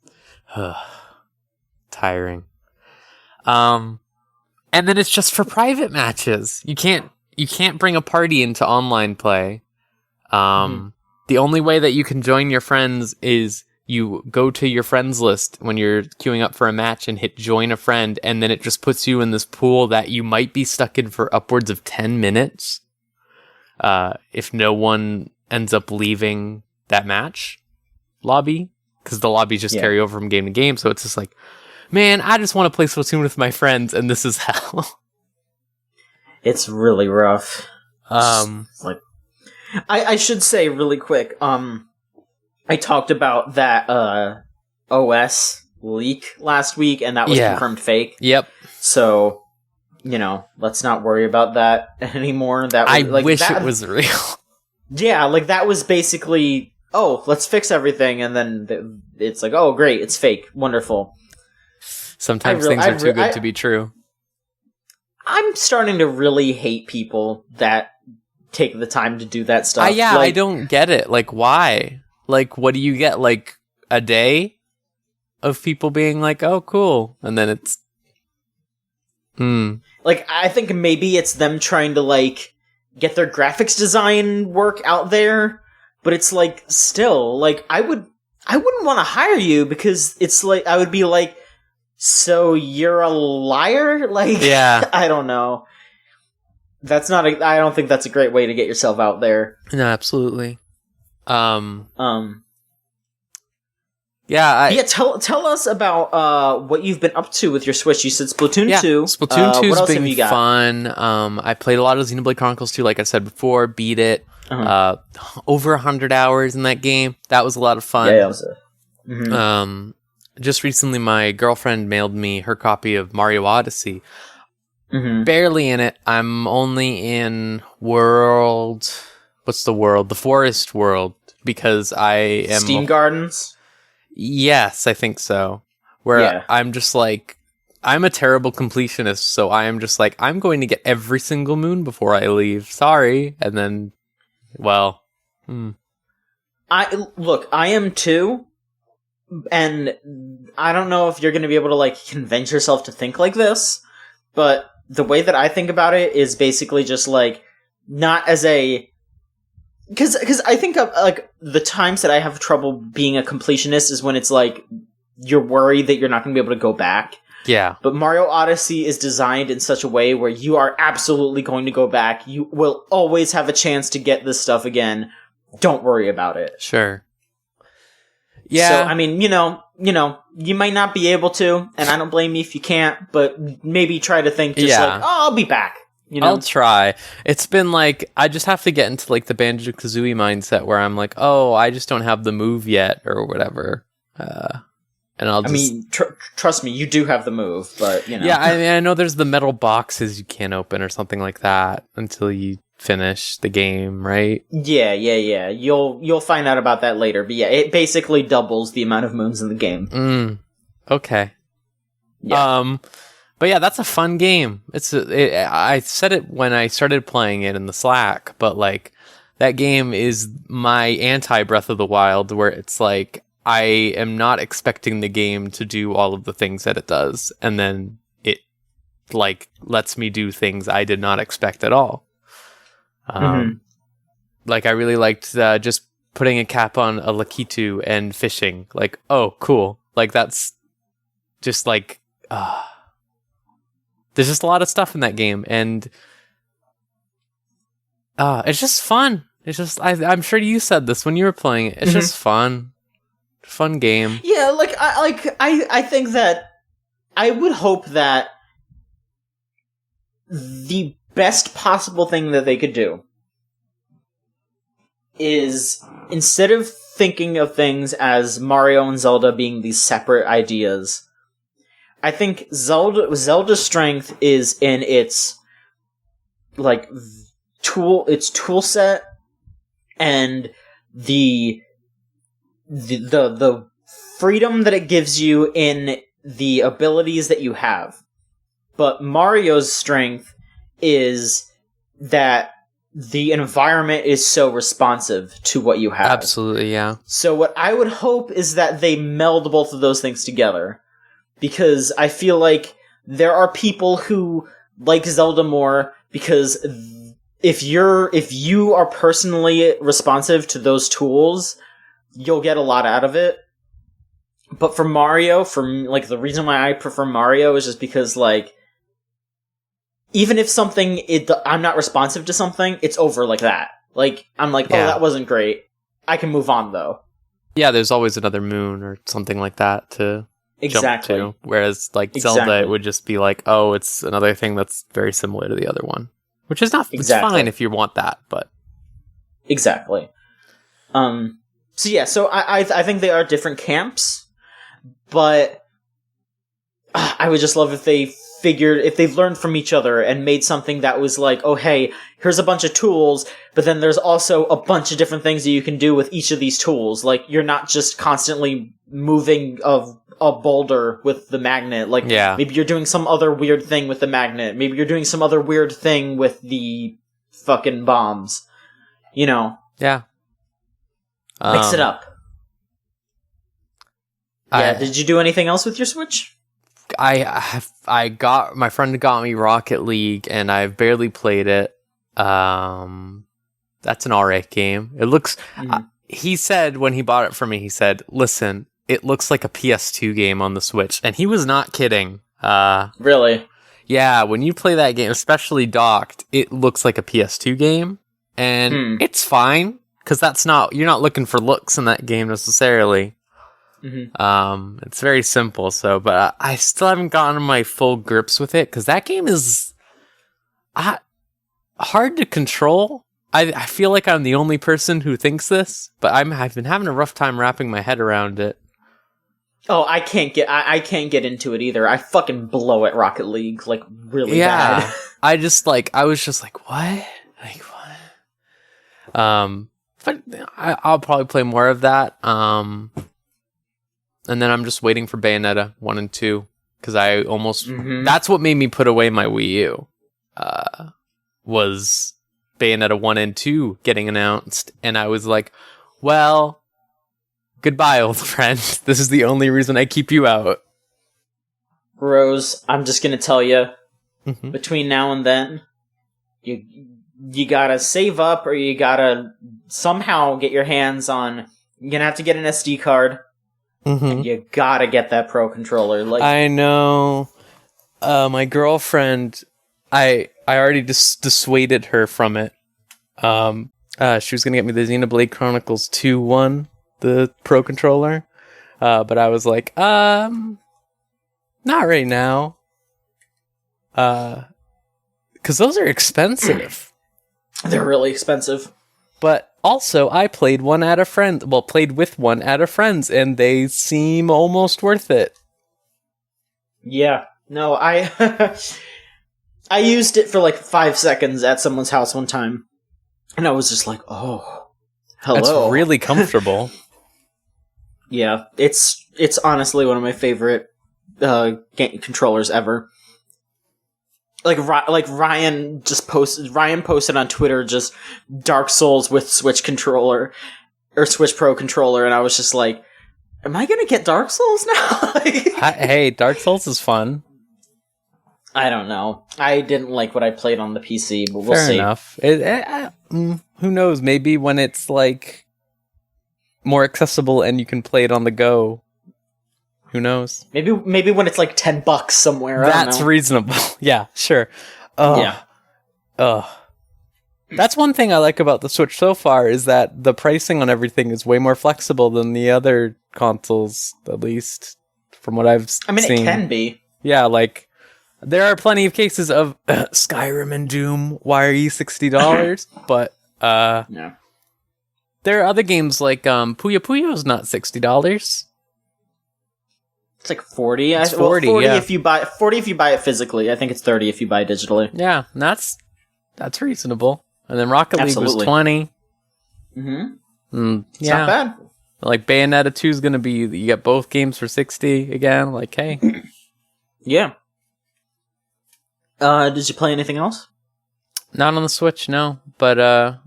[SPEAKER 2] tiring. And then it's just for private matches. You can't bring a party into online play. The only way that you can join your friends is you go to your friends list when you're queuing up for a match and hit join a friend, and then it just puts you in this pool that you might be stuck in for upwards of 10 minutes. If no one ends up leaving that match lobby, because the lobbies just carry over from game to game. So it's just man, I just want to play Splatoon with my friends, and this is hell.
[SPEAKER 1] It's really rough. I should say really quick, I talked about that OS leak last week, and that was confirmed fake.
[SPEAKER 2] Yep.
[SPEAKER 1] So, let's not worry about that anymore. That
[SPEAKER 2] I wish it was real.
[SPEAKER 1] Yeah, like that was basically, oh, let's fix everything, and then it's like, oh, great, it's fake, wonderful.
[SPEAKER 2] Sometimes things are too good to be true.
[SPEAKER 1] I'm starting to really hate people that take the time to do that stuff.
[SPEAKER 2] I don't get it. Like, why? Like, what do you get? Like, a day of people being like, oh, cool. And then it's...
[SPEAKER 1] Like, I think maybe it's them trying to, like, get their graphics design work out there. But it's like, still, like, I wouldn't want to hire you because it's like, I would be like, so you're a liar? Like,
[SPEAKER 2] yeah.
[SPEAKER 1] I don't know. I don't think that's a great way to get yourself out there.
[SPEAKER 2] No, absolutely.
[SPEAKER 1] Yeah, tell us about what you've been up to with your Switch. You said Splatoon 2.
[SPEAKER 2] Splatoon 2's been fun. I played a lot of Xenoblade Chronicles 2, like I said before, beat it. Over 100 hours in that game. That was a lot of fun.
[SPEAKER 1] Yeah, it was
[SPEAKER 2] just recently my girlfriend mailed me her copy of Mario Odyssey. Barely in it. I'm only in the forest world, because I am...
[SPEAKER 1] Steam Gardens?
[SPEAKER 2] Yes, I think so. Where I'm just like, I'm a terrible completionist, so I am just like, I'm going to get every single moon before I leave. Sorry. And then, well...
[SPEAKER 1] I am too, and I don't know if you're going to be able to, like, convince yourself to think like this, but the way that I think about it is basically just, like, not as a... Because I think of, like, the times that I have trouble being a completionist is when it's, like, you're worried that you're not going to be able to go back.
[SPEAKER 2] Yeah.
[SPEAKER 1] But Mario Odyssey is designed in such a way where you are absolutely going to go back. You will always have a chance to get this stuff again. Don't worry about it.
[SPEAKER 2] Sure. Yeah.
[SPEAKER 1] So, I mean, you might not be able to, and I don't blame you if you can't, but maybe try to think just like, oh, I'll be back.
[SPEAKER 2] I'll try. It's been like, I just have to get into like the Banjo-Kazooie mindset where I'm like, oh, I just don't have the move yet or whatever. And I'll just... I mean,
[SPEAKER 1] trust me, you do have the move, but,
[SPEAKER 2] Yeah, I mean, I know there's the metal boxes you can't open or something like that until you finish the game, right?
[SPEAKER 1] Yeah. You'll find out about that later, but yeah, it basically doubles the amount of moons in the game.
[SPEAKER 2] Okay.
[SPEAKER 1] Yeah.
[SPEAKER 2] But yeah, that's a fun game. I said it when I started playing it in the Slack, but like, that game is my anti-Breath of the Wild, where it's like, I am not expecting the game to do all of the things that it does, and then it, like, lets me do things I did not expect at all. Like, I really liked just putting a cap on a Lakitu and fishing. Like, oh, cool. Like, that's just like... There's just a lot of stuff in that game, and it's just fun. It's just... I'm sure you said this when you were playing it. It's just fun. Fun game.
[SPEAKER 1] Yeah, I think that I would hope that the best possible thing that they could do is, instead of thinking of things as Mario and Zelda being these separate ideas, I think Zelda's strength is in its like tool set and the freedom that it gives you in the abilities that you have. But Mario's strength is that the environment is so responsive to what you have.
[SPEAKER 2] Absolutely, yeah.
[SPEAKER 1] So what I would hope is that they meld both of those things together. Because I feel like there are people who like Zelda more because if you are personally responsive to those tools, you'll get a lot out of it. But for Mario, like, the reason why I prefer Mario is just because, like, even if I'm not responsive to something, it's over like that. Like, I'm like, oh, that wasn't great. I can move on, though.
[SPEAKER 2] Yeah, there's always another moon or something like that to jump to. Whereas, like, Zelda, it would just be like, oh, it's another thing that's very similar to the other one. Which is not... It's fine if you want that, but...
[SPEAKER 1] Exactly. So yeah, so I think they are different camps, but I would just love if they they've learned from each other and made something that was like, oh hey, here's a bunch of tools, but then there's also a bunch of different things that you can do with each of these tools. Like, you're not just constantly moving a boulder with the magnet. Like, maybe you're doing some other weird thing with the magnet. Maybe you're doing some other weird thing with the fucking bombs. You know?
[SPEAKER 2] Yeah.
[SPEAKER 1] Mix it up. Did you do anything else with your Switch?
[SPEAKER 2] My friend got me Rocket League, and I've barely played it. That's an alright game. It looks. He said when he bought it for me, he said, "Listen, it looks like a PS2 game on the Switch," and he was not kidding.
[SPEAKER 1] Really?
[SPEAKER 2] Yeah, when you play that game, especially docked, it looks like a PS2 game, and it's fine because you're not looking for looks in that game necessarily. It's very simple, but I still haven't gotten my full grips with it because that game is hard to control. I feel like I'm the only person who thinks this, but I've been having a rough time wrapping my head around it.
[SPEAKER 1] Oh, I can't get into it either. I fucking blow at Rocket League like really bad.
[SPEAKER 2] I was just like, what? Like what? But I'll probably play more of that. And then I'm just waiting for Bayonetta 1 and 2 because I almost that's what made me put away my Wii U. Was Bayonetta 1 and 2 getting announced, and I was like, well, goodbye, old friend. This is the only reason I keep you out.
[SPEAKER 1] Rose, I'm just gonna tell you, between now and then, you gotta save up, or you gotta somehow get your hands on. You're gonna have to get an SD card. And you gotta get that Pro Controller. Like,
[SPEAKER 2] I know. My girlfriend, I already dissuaded her from it. She was gonna get me the Xenoblade Chronicles 2-1, the Pro Controller. But I was like, not right now. Because those are expensive.
[SPEAKER 1] They're really expensive.
[SPEAKER 2] But also, I played with one at a friend's, and they seem almost worth it.
[SPEAKER 1] Yeah. No, I used it for like 5 seconds at someone's house one time, and I was just like, oh, hello.
[SPEAKER 2] It's really comfortable.
[SPEAKER 1] Yeah, it's honestly one of my favorite game controllers ever. Like Ryan posted on Twitter just Dark Souls with Switch controller or Switch Pro controller, and I was just like, am I gonna get Dark Souls now?
[SPEAKER 2] Hey, Dark Souls is fun.
[SPEAKER 1] I don't know. I didn't like what I played on the PC, but we'll see.
[SPEAKER 2] Fair enough. Who knows? Maybe when it's like more accessible and you can play it on the go. Who knows? Maybe
[SPEAKER 1] when it's like $10 somewhere.
[SPEAKER 2] That's reasonable. Yeah, sure. That's one thing I like about the Switch so far is that the pricing on everything is way more flexible than the other consoles, at least from what I've seen.
[SPEAKER 1] It can be.
[SPEAKER 2] Yeah, like there are plenty of cases of Skyrim and Doom. Why are you $60? But
[SPEAKER 1] yeah.
[SPEAKER 2] There are other games like Puyo Puyo is not $60.
[SPEAKER 1] It's like 40.
[SPEAKER 2] It's 40,
[SPEAKER 1] 40
[SPEAKER 2] yeah.
[SPEAKER 1] if you buy 40 if you buy it physically. I think it's 30 if you buy it digitally.
[SPEAKER 2] Yeah, that's reasonable. And then Rocket League was 20.
[SPEAKER 1] It's not bad.
[SPEAKER 2] Like Bayonetta 2 is gonna be you get both games for 60 again. Like, hey.
[SPEAKER 1] Yeah. Did you play anything else?
[SPEAKER 2] Not on the Switch, no. But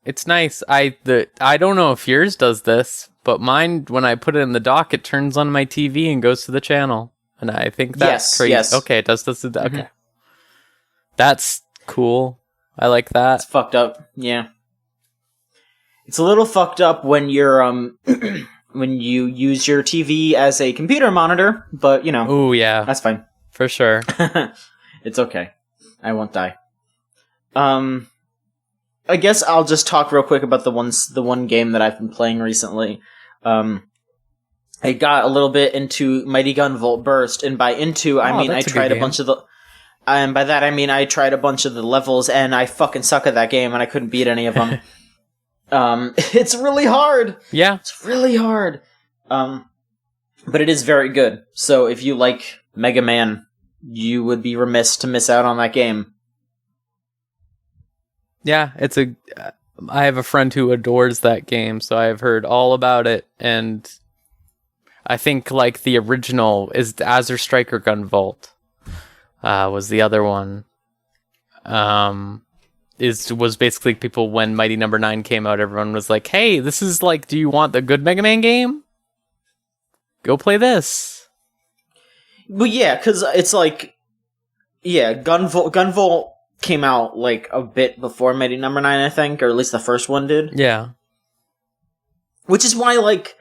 [SPEAKER 2] it's nice. I don't know if yours does this. But mine, when I put it in the dock, it turns on my TV and goes to the channel. And I think that's crazy.
[SPEAKER 1] Yes.
[SPEAKER 2] Okay, it does this. Okay. That's cool. I like that.
[SPEAKER 1] It's fucked up. Yeah. It's a little fucked up when you're, when you use your TV as a computer monitor, but, you know.
[SPEAKER 2] Ooh, yeah.
[SPEAKER 1] That's fine.
[SPEAKER 2] For sure.
[SPEAKER 1] It's okay. I won't die. I guess I'll just talk real quick about the one game that I've been playing recently. I got a little bit into Mighty Gun Volt Burst, and by into I mean I tried a bunch of the, and by that I mean I tried a bunch of the levels, and I fucking suck at that game, and I couldn't beat any of them. It's really hard.
[SPEAKER 2] Yeah,
[SPEAKER 1] it's really hard. But it is very good. So if you like Mega Man, you would be remiss to miss out on that game.
[SPEAKER 2] Yeah, I have a friend who adores that game, so I've heard all about it, and I think like the original is Azure Striker Gunvolt was the other one. Was basically people when Mighty Number 9 came out, everyone was like, "Hey, this is like, do you want the good Mega Man game? Go play this."
[SPEAKER 1] Well, yeah, because it's like, yeah, Gunvolt came out like a bit before Mighty Number 9, I think, or at least the first one did.
[SPEAKER 2] Yeah.
[SPEAKER 1] Which is why, like,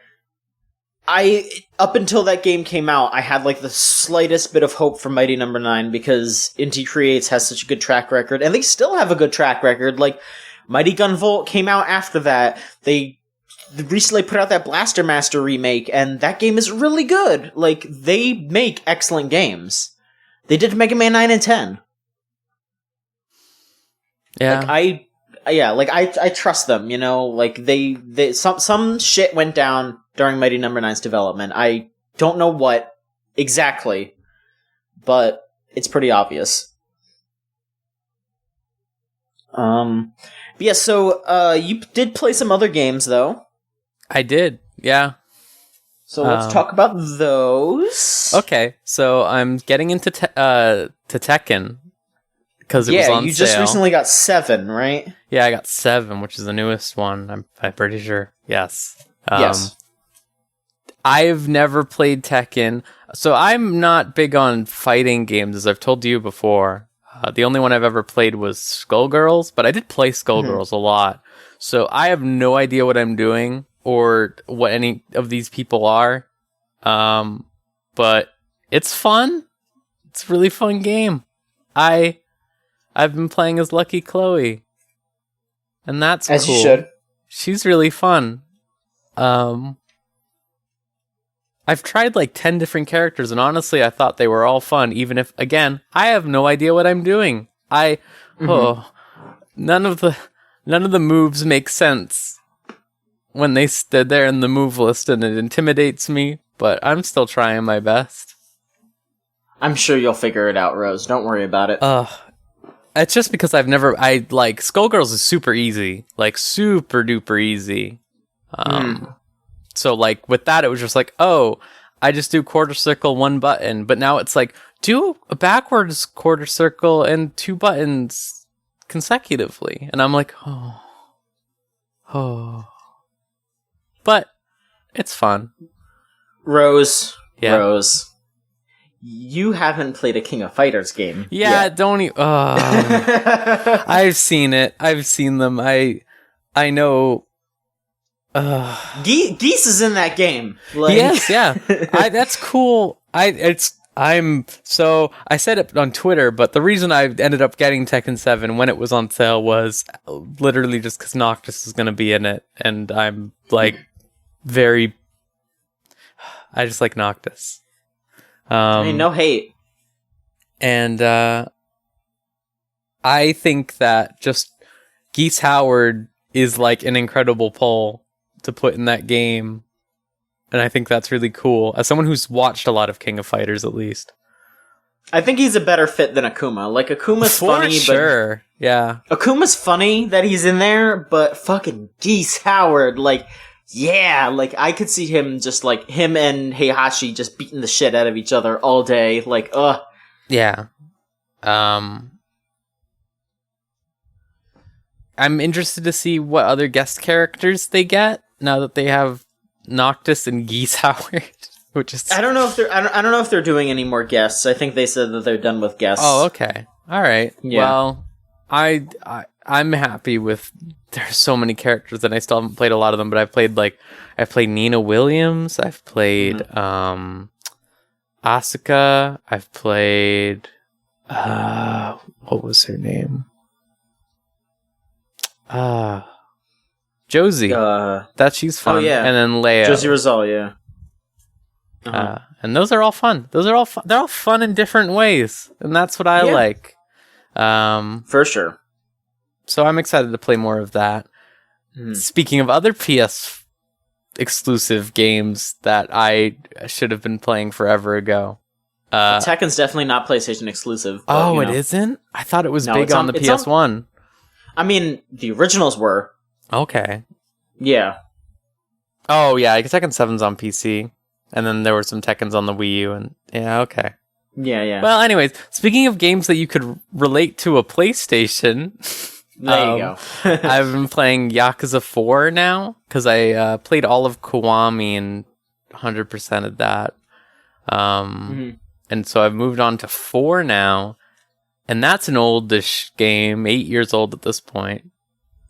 [SPEAKER 1] up until that game came out, I had like the slightest bit of hope for Mighty Number 9 because Inti Creates has such a good track record, and they still have a good track record. Like, Mighty Gunvolt came out after that. They recently put out that Blaster Master remake, and that game is really good. Like, they make excellent games. They did Mega Man 9 and 10.
[SPEAKER 2] Yeah.
[SPEAKER 1] Like, I trust them, you know? Like, some shit went down during Mighty Number 9's development. I don't know what exactly, but it's pretty obvious. Yeah, so, you did play some other games, though.
[SPEAKER 2] I did, yeah.
[SPEAKER 1] So let's talk about those.
[SPEAKER 2] Okay, so I'm getting into Tekken, because it was on sale. Yeah,
[SPEAKER 1] you just recently got 7, right?
[SPEAKER 2] Yeah, I got 7, which is the newest one, I'm pretty sure. Yes.
[SPEAKER 1] Yes.
[SPEAKER 2] I've never played Tekken, so I'm not big on fighting games, as I've told you before. The only one I've ever played was Skullgirls, but I did play Skullgirls a lot. So I have no idea what I'm doing or what any of these people are. But it's fun. It's a really fun game. I've been playing as Lucky Chloe. And that's cool.
[SPEAKER 1] As you should.
[SPEAKER 2] She's really fun. I've tried like 10 different characters, and honestly, I thought they were all fun, even if, again, I have no idea what I'm doing. None of the moves make sense when they stood there in the move list, and it intimidates me, but I'm still trying my best.
[SPEAKER 1] I'm sure you'll figure it out, Rose. Don't worry about it.
[SPEAKER 2] It's just because Skullgirls is super easy, like super duper easy. So, like, with that, it was just like, oh, I just do quarter circle, 1 button. But now it's like, do a backwards quarter circle and 2 buttons consecutively. And I'm like, oh. But it's fun.
[SPEAKER 1] Rose, you haven't played a King of Fighters game.
[SPEAKER 2] Yeah,
[SPEAKER 1] yet.
[SPEAKER 2] don't even... I've seen it. I've seen them. I know...
[SPEAKER 1] Geese is in that game. Like...
[SPEAKER 2] Yes, yeah. That's cool. I said it on Twitter, but the reason I ended up getting Tekken 7 when it was on sale was literally just because Noctis is going to be in it, and I'm like I just like Noctis.
[SPEAKER 1] No hate.
[SPEAKER 2] And I think that just Geese Howard is like an incredible pull to put in that game, and I think that's really cool. As someone who's watched a lot of King of Fighters, at least,
[SPEAKER 1] I think he's a better fit than Akuma. Like, Akuma's funny,
[SPEAKER 2] sure. But yeah,
[SPEAKER 1] Akuma's funny that he's in there, but fucking Geese Howard, like, yeah, like I could see him just like him and Heihachi just beating the shit out of each other all day. Like,
[SPEAKER 2] yeah. I'm interested to see what other guest characters they get now that they have Noctis and Geese Howard, which is
[SPEAKER 1] I don't know if they're doing any more guests. I think they said that they're done with guests.
[SPEAKER 2] Oh, okay. All right.
[SPEAKER 1] Yeah.
[SPEAKER 2] Well, I'm happy with there's so many characters and I still haven't played a lot of them, but I've played Nina Williams, I've played Asuka, I've played what was her name? Josie. She's fun.
[SPEAKER 1] Oh, yeah.
[SPEAKER 2] And then Leia.
[SPEAKER 1] Josie Rizal, yeah.
[SPEAKER 2] And those are all fun. They're all fun in different ways, and that's what I like.
[SPEAKER 1] For sure.
[SPEAKER 2] So I'm excited to play more of that. Speaking of other PS exclusive games that I should have been playing forever ago,
[SPEAKER 1] Tekken's definitely not PlayStation exclusive. But,
[SPEAKER 2] it isn't? I thought it was
[SPEAKER 1] No,
[SPEAKER 2] big
[SPEAKER 1] it's
[SPEAKER 2] on the PS1.
[SPEAKER 1] I mean, the originals were.
[SPEAKER 2] Okay.
[SPEAKER 1] Yeah.
[SPEAKER 2] Oh, yeah, Tekken 7's on PC. And then there were some Tekkens on the Wii U, and yeah, okay.
[SPEAKER 1] Yeah.
[SPEAKER 2] Well, anyways, speaking of games that you could relate to a PlayStation...
[SPEAKER 1] There you go.
[SPEAKER 2] I've been playing Yakuza 4 now, because I played all of Kiwami and 100% of that. And so I've moved on to 4 now, and that's an oldish game, 8 years old at this point.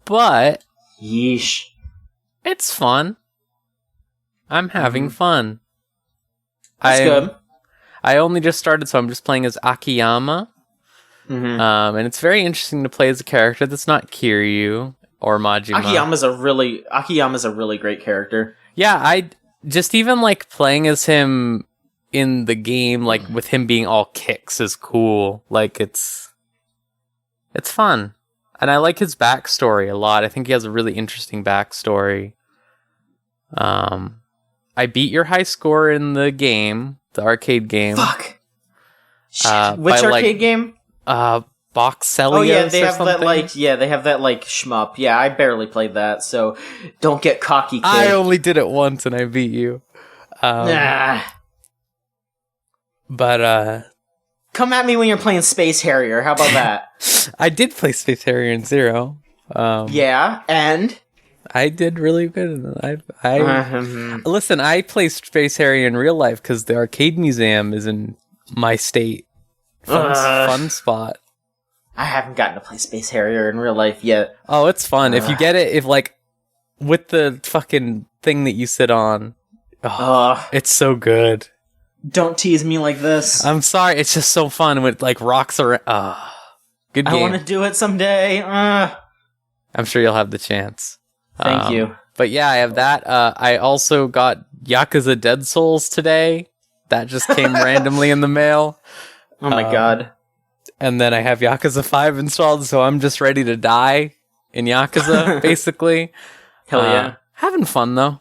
[SPEAKER 2] But...
[SPEAKER 1] Yeesh.
[SPEAKER 2] It's fun. I'm having fun.
[SPEAKER 1] That's good.
[SPEAKER 2] I only just started, so I'm just playing as Akiyama. And it's very interesting to play as a character that's not Kiryu or Majima.
[SPEAKER 1] Akiyama's a really great character.
[SPEAKER 2] Yeah, I just even like playing as him in the game, like with him being all kicks is cool. Like it's fun. And I like his backstory a lot. I think he has a really interesting backstory. I beat your high score in the game, the arcade game.
[SPEAKER 1] Fuck. Which arcade game?
[SPEAKER 2] Boxelios.
[SPEAKER 1] Oh yeah, they have
[SPEAKER 2] something?
[SPEAKER 1] they have that shmup. Yeah, I barely played that, so don't get cocky, kid.
[SPEAKER 2] I only did it once and I beat you.
[SPEAKER 1] Nah.
[SPEAKER 2] But
[SPEAKER 1] come at me when you're playing Space Harrier. How about that?
[SPEAKER 2] I did play Space Harrier in Zero.
[SPEAKER 1] Yeah, and
[SPEAKER 2] I did really good. Listen, I play Space Harrier in real life because the arcade museum is in my state. Fun spot.
[SPEAKER 1] I haven't gotten to play Space Harrier in real life yet.
[SPEAKER 2] Oh, it's fun. If you get it, with the fucking thing that you sit on. It's so good.
[SPEAKER 1] Don't tease me like this.
[SPEAKER 2] I'm sorry, it's just so fun with rocks around. Good game.
[SPEAKER 1] I want to do it someday.
[SPEAKER 2] I'm sure you'll have the chance.
[SPEAKER 1] Thank you.
[SPEAKER 2] But yeah, I have that. I also got Yakuza Dead Souls today. That just came randomly in the mail.
[SPEAKER 1] Oh my god.
[SPEAKER 2] And then I have Yakuza 5 installed, so I'm just ready to die in Yakuza, basically.
[SPEAKER 1] Hell yeah.
[SPEAKER 2] Having fun, though.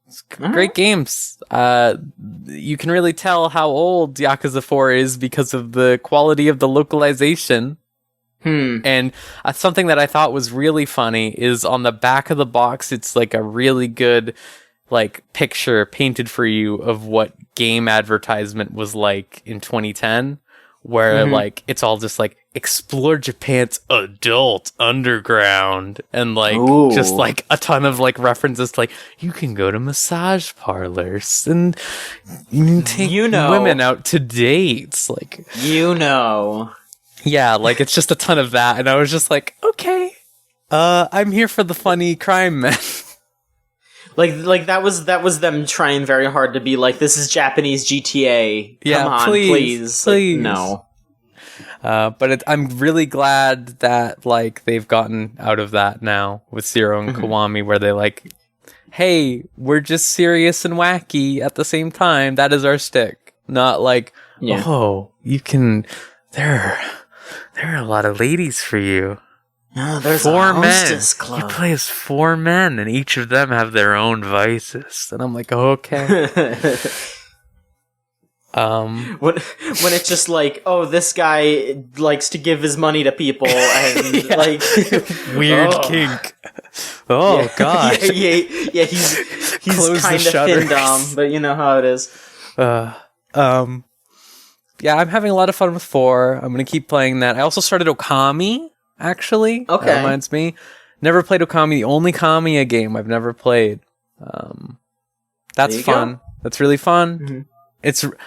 [SPEAKER 2] It's great games. You can really tell how old Yakuza 4 is because of the quality of the localization. And something that I thought was really funny is on the back of the box, it's a really good picture painted for you of what game advertisement was like in 2010, where it's all just explore Japan's adult underground and just a ton of references to you can go to massage parlors and take women out to dates yeah, it's just a ton of that, and I was just okay, I'm here for the funny crime men.
[SPEAKER 1] that was them trying very hard to be this is Japanese GTA.
[SPEAKER 2] Yeah,
[SPEAKER 1] come on, please. No.
[SPEAKER 2] But I'm really glad that they've gotten out of that now with Zero and Kiwami, where they hey, we're just serious and wacky at the same time. That is our stick. Not oh, you can. There are a lot of ladies for you.
[SPEAKER 1] No, there's
[SPEAKER 2] 4
[SPEAKER 1] a
[SPEAKER 2] men.
[SPEAKER 1] club.
[SPEAKER 2] You play as 4 men, and each of them have their own vices. And I'm okay.
[SPEAKER 1] When it's just this guy likes to give his money to people and
[SPEAKER 2] weird kink. Oh god.
[SPEAKER 1] yeah, he's
[SPEAKER 2] Close
[SPEAKER 1] kind of findom, but you know how it is.
[SPEAKER 2] Yeah, I'm having a lot of fun with 4. I'm gonna keep playing that. I also started Okami, actually.
[SPEAKER 1] Okay.
[SPEAKER 2] That reminds me. Never played Okami, the only Kamiya game I've never played. That's fun. That's really fun.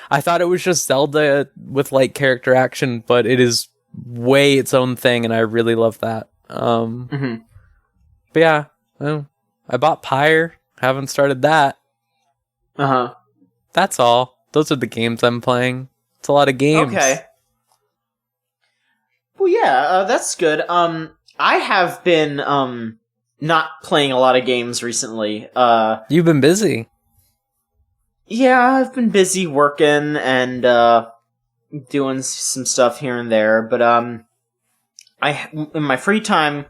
[SPEAKER 2] I thought it was just Zelda with character action, but it is way its own thing, and I really love that. But yeah, I bought Pyre. Haven't started that. That's all. Those are the games I'm playing. It's a lot of games.
[SPEAKER 1] Okay. Well, yeah, that's good. I have been not playing a lot of games recently.
[SPEAKER 2] You've been busy.
[SPEAKER 1] Yeah, I've been busy working and doing some stuff here and there, but in my free time,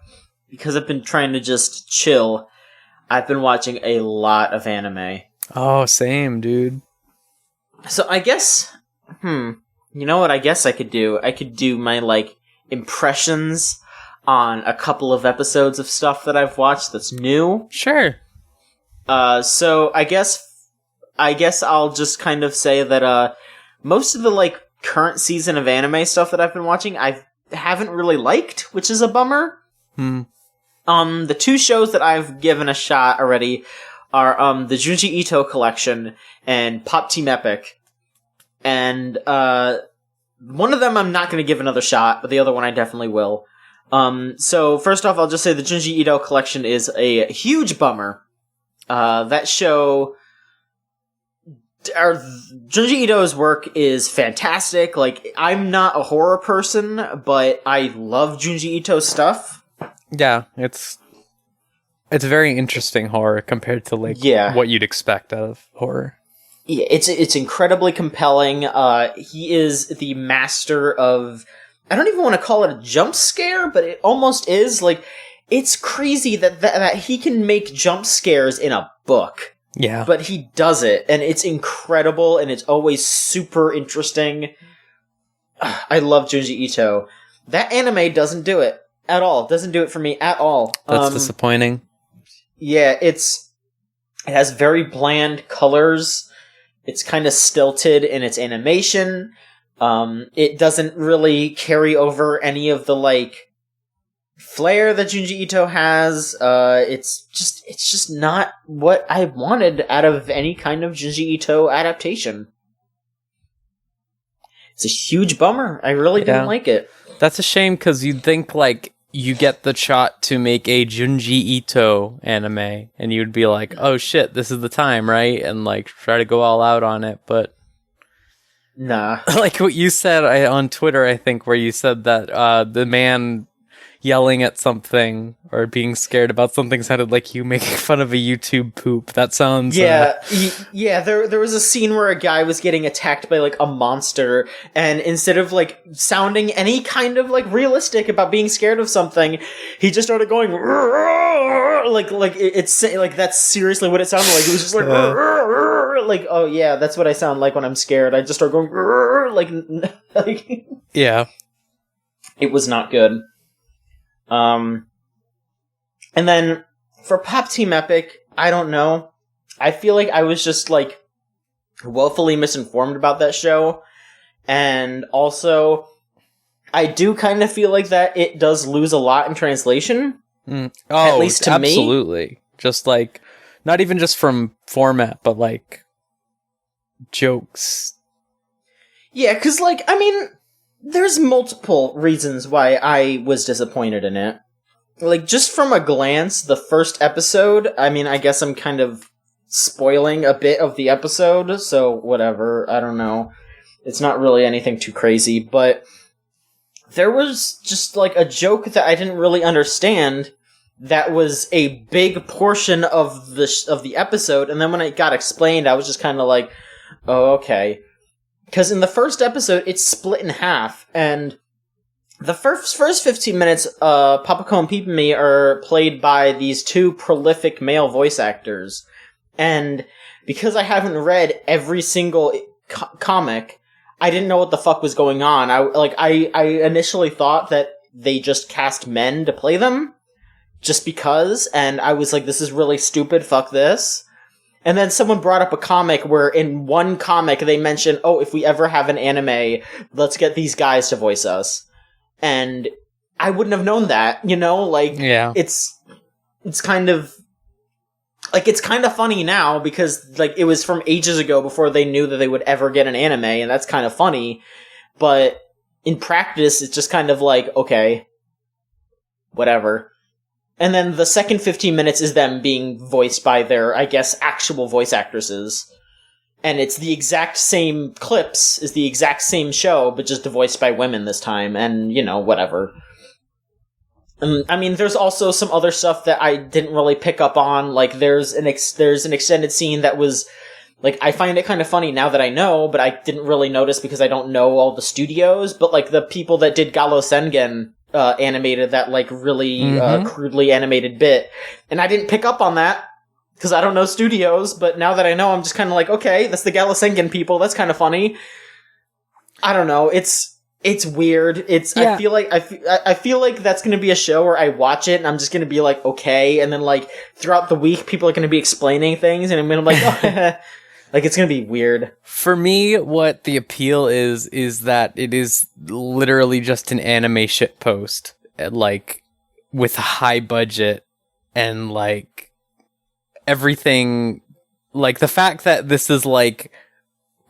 [SPEAKER 1] because I've been trying to just chill, I've been watching a lot of anime.
[SPEAKER 2] Oh, same, dude.
[SPEAKER 1] So I guess You know what I guess I could do? I could do my, like, impressions on a couple of episodes of stuff that I've watched that's new.
[SPEAKER 2] Sure.
[SPEAKER 1] So I guess I'll just kind of say that, most of the, like, current season of anime stuff that I've been watching, I haven't really liked, which is a bummer. The two shows that I've given a shot already are, the Junji Ito collection and Pop Team Epic. And, one of them I'm not going to give another shot, but the other one I definitely will. So first off, I'll just say the Junji Ito collection is a huge bummer. That show, Junji Ito's work is fantastic. Like, I'm not a horror person, but I love Junji Ito's stuff.
[SPEAKER 2] Yeah, it's very interesting horror compared to, like, what you'd expect out of horror.
[SPEAKER 1] Yeah, it's incredibly compelling. He is the master of, I don't even want to call it a jump scare, but it almost is. Like, it's crazy that he can make jump scares in a book.
[SPEAKER 2] Yeah.
[SPEAKER 1] But he does it, and it's incredible, and it's always super interesting. I love Junji Ito. That anime doesn't do it at all. Doesn't do it for me at all.
[SPEAKER 2] That's disappointing.
[SPEAKER 1] Yeah, it has very bland colors. It's kind of stilted in its animation. It doesn't really carry over any of the, like, flair that Junji Ito has. It's just not what I wanted out of any kind of Junji Ito adaptation. It's a huge bummer. I really didn't like it.
[SPEAKER 2] That's a shame, because you'd think, like, you get the shot to make a Junji Ito anime, and you'd be like, oh shit, this is the time, right? And, like, try to go all out on it, but...
[SPEAKER 1] Nah.
[SPEAKER 2] Like what you said on Twitter, I think, where you said that the man yelling at something or being scared about something sounded like you making fun of a YouTube poop. That sounds...
[SPEAKER 1] Yeah, there was a scene where a guy was getting attacked by, like, a monster, and instead of, like, sounding any kind of, like, realistic about being scared of something, he just started going, it's, like, that's seriously what it sounded like. It was just like, like, oh yeah, that's what I sound like when I'm scared. I just start going, like...
[SPEAKER 2] Yeah.
[SPEAKER 1] It was not good. And then, for Pop Team Epic, I don't know. I feel like I was just, like, woefully misinformed about that show. And also, I do kind of feel like that it does lose a lot in translation.
[SPEAKER 2] Oh,
[SPEAKER 1] at least to me.
[SPEAKER 2] Absolutely. Just, like, not even just from format, but, like, jokes.
[SPEAKER 1] Yeah, because, like, I mean, there's multiple reasons why I was disappointed in it. Like, just from a glance, the first episode, I mean, I guess I'm kind of spoiling a bit of the episode, so whatever, I don't know. It's not really anything too crazy, but there was just, like, a joke that I didn't really understand that was a big portion of the episode, and then when it got explained, I was just kind of like, oh, okay. Because in the first episode, it's split in half, and the first 15 minutes, Papako and Pipimi are played by these two prolific male voice actors. And because I haven't read every single comic, I didn't know what the fuck was going on. I initially thought that they just cast men to play them, just because, and I was like, this is really stupid, fuck this. And then someone brought up a comic where in one comic they mention, oh, if we ever have an anime, let's get these guys to voice us. And I wouldn't have known that, you know? Like,
[SPEAKER 2] yeah.
[SPEAKER 1] It's kind of... Like, it's kind of funny now, because, like, it was from ages ago before they knew that they would ever get an anime, and that's kind of funny. But in practice, it's just kind of like, okay, whatever. And then the second 15 minutes is them being voiced by their, I guess, actual voice actresses. And it's the exact same clips, is the exact same show, but just voiced by women this time, and, you know, whatever. I mean, there's also some other stuff that I didn't really pick up on, like, there's an extended scene that was, like, I find it kind of funny now that I know, but I didn't really notice because I don't know all the studios, but, like, the people that did Galo Sengen animated that, like, really crudely animated bit, and I didn't pick up on that, because I don't know studios, but now that I know, I'm just kind of like, okay, that's the Galo Sengen people, that's kind of funny. I don't know. It's weird.
[SPEAKER 2] Yeah.
[SPEAKER 1] I feel like that's going to be a show where I watch it and I'm just going to be like, okay, and then like throughout the week people are going to be explaining things and I'm like, oh, like it's going to be weird.
[SPEAKER 2] For me, what the appeal is that it is literally just an anime shitpost, like with a high budget and like everything, like the fact that this is like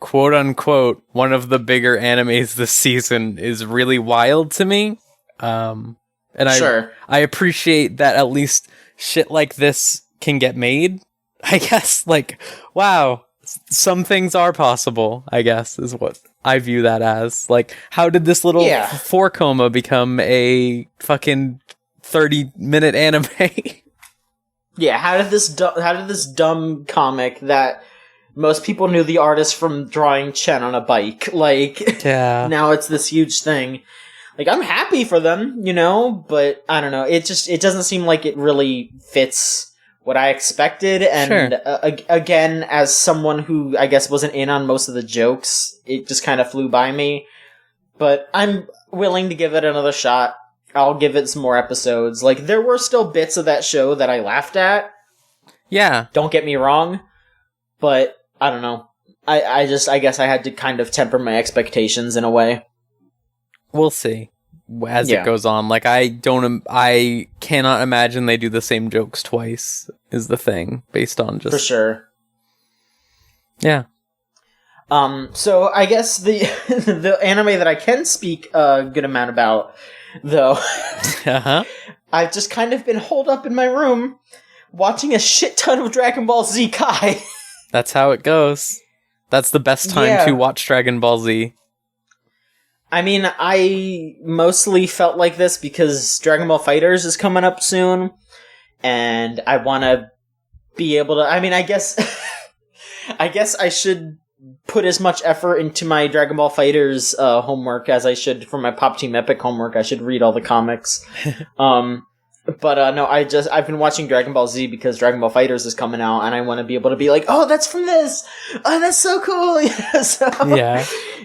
[SPEAKER 2] quote unquote one of the bigger animes this season is really wild to me. And I appreciate that at least shit like this can get made. I guess, like, wow, some things are possible, I guess, is what I view that as. Like, how did this little 4-coma become a fucking 30-minute anime?
[SPEAKER 1] Yeah, how did this dumb comic that most people knew the artist from drawing Chen on a bike, like, now it's this huge thing. Like, I'm happy for them, you know, but I don't know. It doesn't seem like it really fits what I expected. And again, as someone who I guess wasn't in on most of the jokes, it just kind of flew by me. But I'm willing to give it another shot. I'll give it some more episodes. Like, there were still bits of that show that I laughed at.
[SPEAKER 2] Yeah.
[SPEAKER 1] Don't get me wrong. But, I don't know. I guess I had to kind of temper my expectations in a way.
[SPEAKER 2] We'll see as it goes on. Like, I cannot imagine they do the same jokes twice, is the thing, based on just...
[SPEAKER 1] For sure.
[SPEAKER 2] Yeah.
[SPEAKER 1] So I guess the the anime that I can speak a good amount about, though, I've just kind of been holed up in my room watching a shit ton of Dragon Ball Z Kai.
[SPEAKER 2] That's how it goes. That's the best time to watch Dragon Ball Z.
[SPEAKER 1] I mean, I mostly felt like this because Dragon Ball FighterZ is coming up soon, and I want to be able to... I mean, I guess I should put as much effort into my Dragon Ball FighterZ homework as I should for my Pop Team Epic homework. I should read all the comics. But no, I've been watching Dragon Ball Z because Dragon Ball FighterZ is coming out, and I want to be able to be like, oh, that's from this! Oh, that's so cool!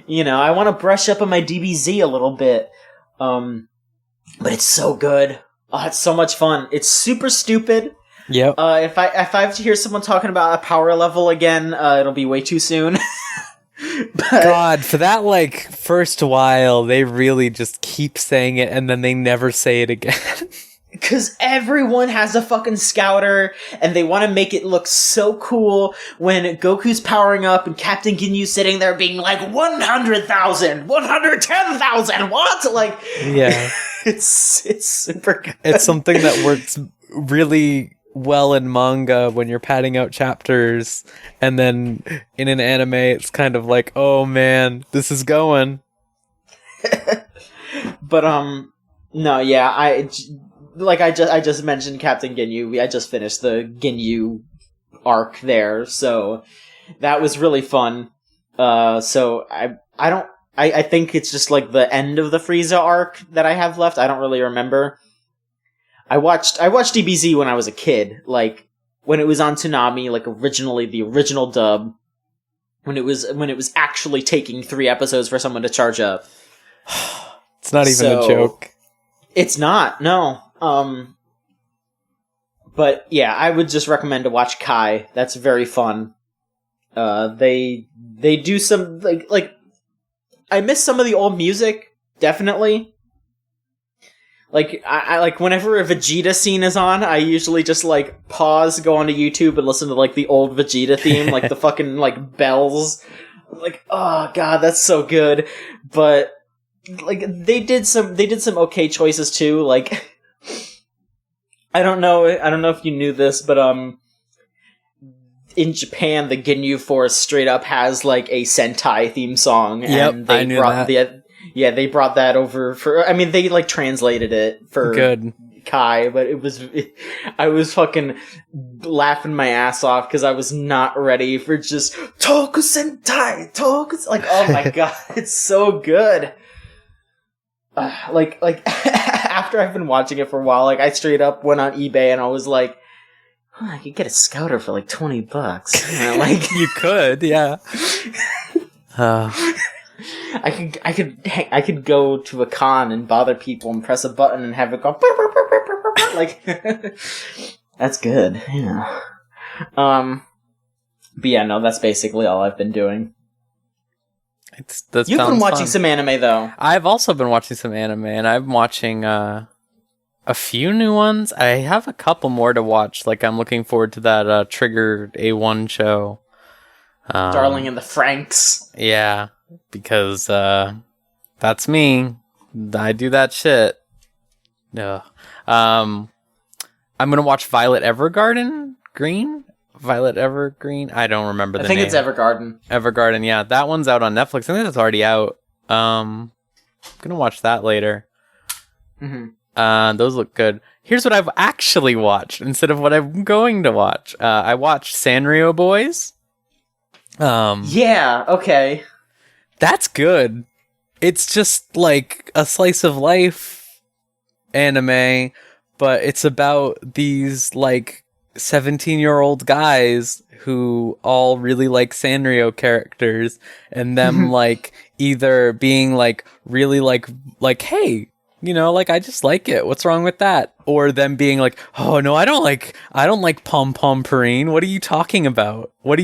[SPEAKER 1] You know, I want to brush up on my DBZ a little bit. But it's so good. Oh, it's so much fun. It's super stupid.
[SPEAKER 2] Yep.
[SPEAKER 1] If I have to hear someone talking about a power level again, it'll be way too soon.
[SPEAKER 2] God, for that, like, first while, they really just keep saying it, and then they never say it again.
[SPEAKER 1] Because everyone has a fucking scouter, and they want to make it look so cool when Goku's powering up and Captain Ginyu's sitting there being like, 100,000! 110,000! What? Like,
[SPEAKER 2] yeah.
[SPEAKER 1] It's super good.
[SPEAKER 2] It's something that works really well in manga when you're padding out chapters, and then in an anime, it's kind of like, oh man, this is going. But, no, yeah, I just mentioned Captain Ginyu. I just finished the Ginyu arc there, so that was really fun. So I think it's just like the end of the Frieza arc that I have left. I don't really remember. I watched DBZ when I was a kid, like when it was on Toonami, like originally the original dub, when it was actually taking 3 episodes for someone to charge up. It's not even a joke.
[SPEAKER 1] It's not, no. But yeah, I would just recommend to watch Kai. That's very fun. They do some like I miss some of the old music, definitely. Like I like whenever a Vegeta scene is on, I usually just like pause, go onto YouTube and listen to like the old Vegeta theme, like the fucking like bells. Like, oh god, that's so good. But like they did some okay choices too, like I don't know if you knew this, but in Japan the Ginyu Force straight up has like a Sentai theme song.
[SPEAKER 2] Yep,
[SPEAKER 1] and they brought they brought that over for, I mean, they like translated it for Kai, but I was fucking laughing my ass off because I was not ready for just Toku Sentai, like, oh my god, it's so good. Like after I've been watching it for a while, like I straight up went on eBay and I was like, oh, I could get a scouter for like $20. You know, like
[SPEAKER 2] you could, yeah.
[SPEAKER 1] I could go to a con and bother people and press a button and have it go like that's good. Yeah. But yeah, no, that's basically all I've been doing. You've been watching some anime though.
[SPEAKER 2] I've also been watching some anime, and I'm watching a few new ones. I have a couple more to watch. Like I'm looking forward to that Trigger A1 show.
[SPEAKER 1] Darling in the Franxx.
[SPEAKER 2] Yeah, because that's me. I do that shit. No. I'm gonna watch Violet Evergarden Green. Violet Evergreen. I don't remember the name.
[SPEAKER 1] I think it's Evergarden.
[SPEAKER 2] Evergarden, yeah. That one's out on Netflix. I think that's already out. I'm gonna watch that later. Mm-hmm. Those look good. Here's what I've actually watched instead of what I'm going to watch. I watched Sanrio Boys.
[SPEAKER 1] Yeah, okay.
[SPEAKER 2] That's good. It's just like a slice of life anime, but it's about these like 17-year-old guys who all really like Sanrio characters, and them like either being like really like hey, you know, like I just like it, what's wrong with that? Or them being like, oh no, I don't like Pom Pom Purine. What are you talking about? What?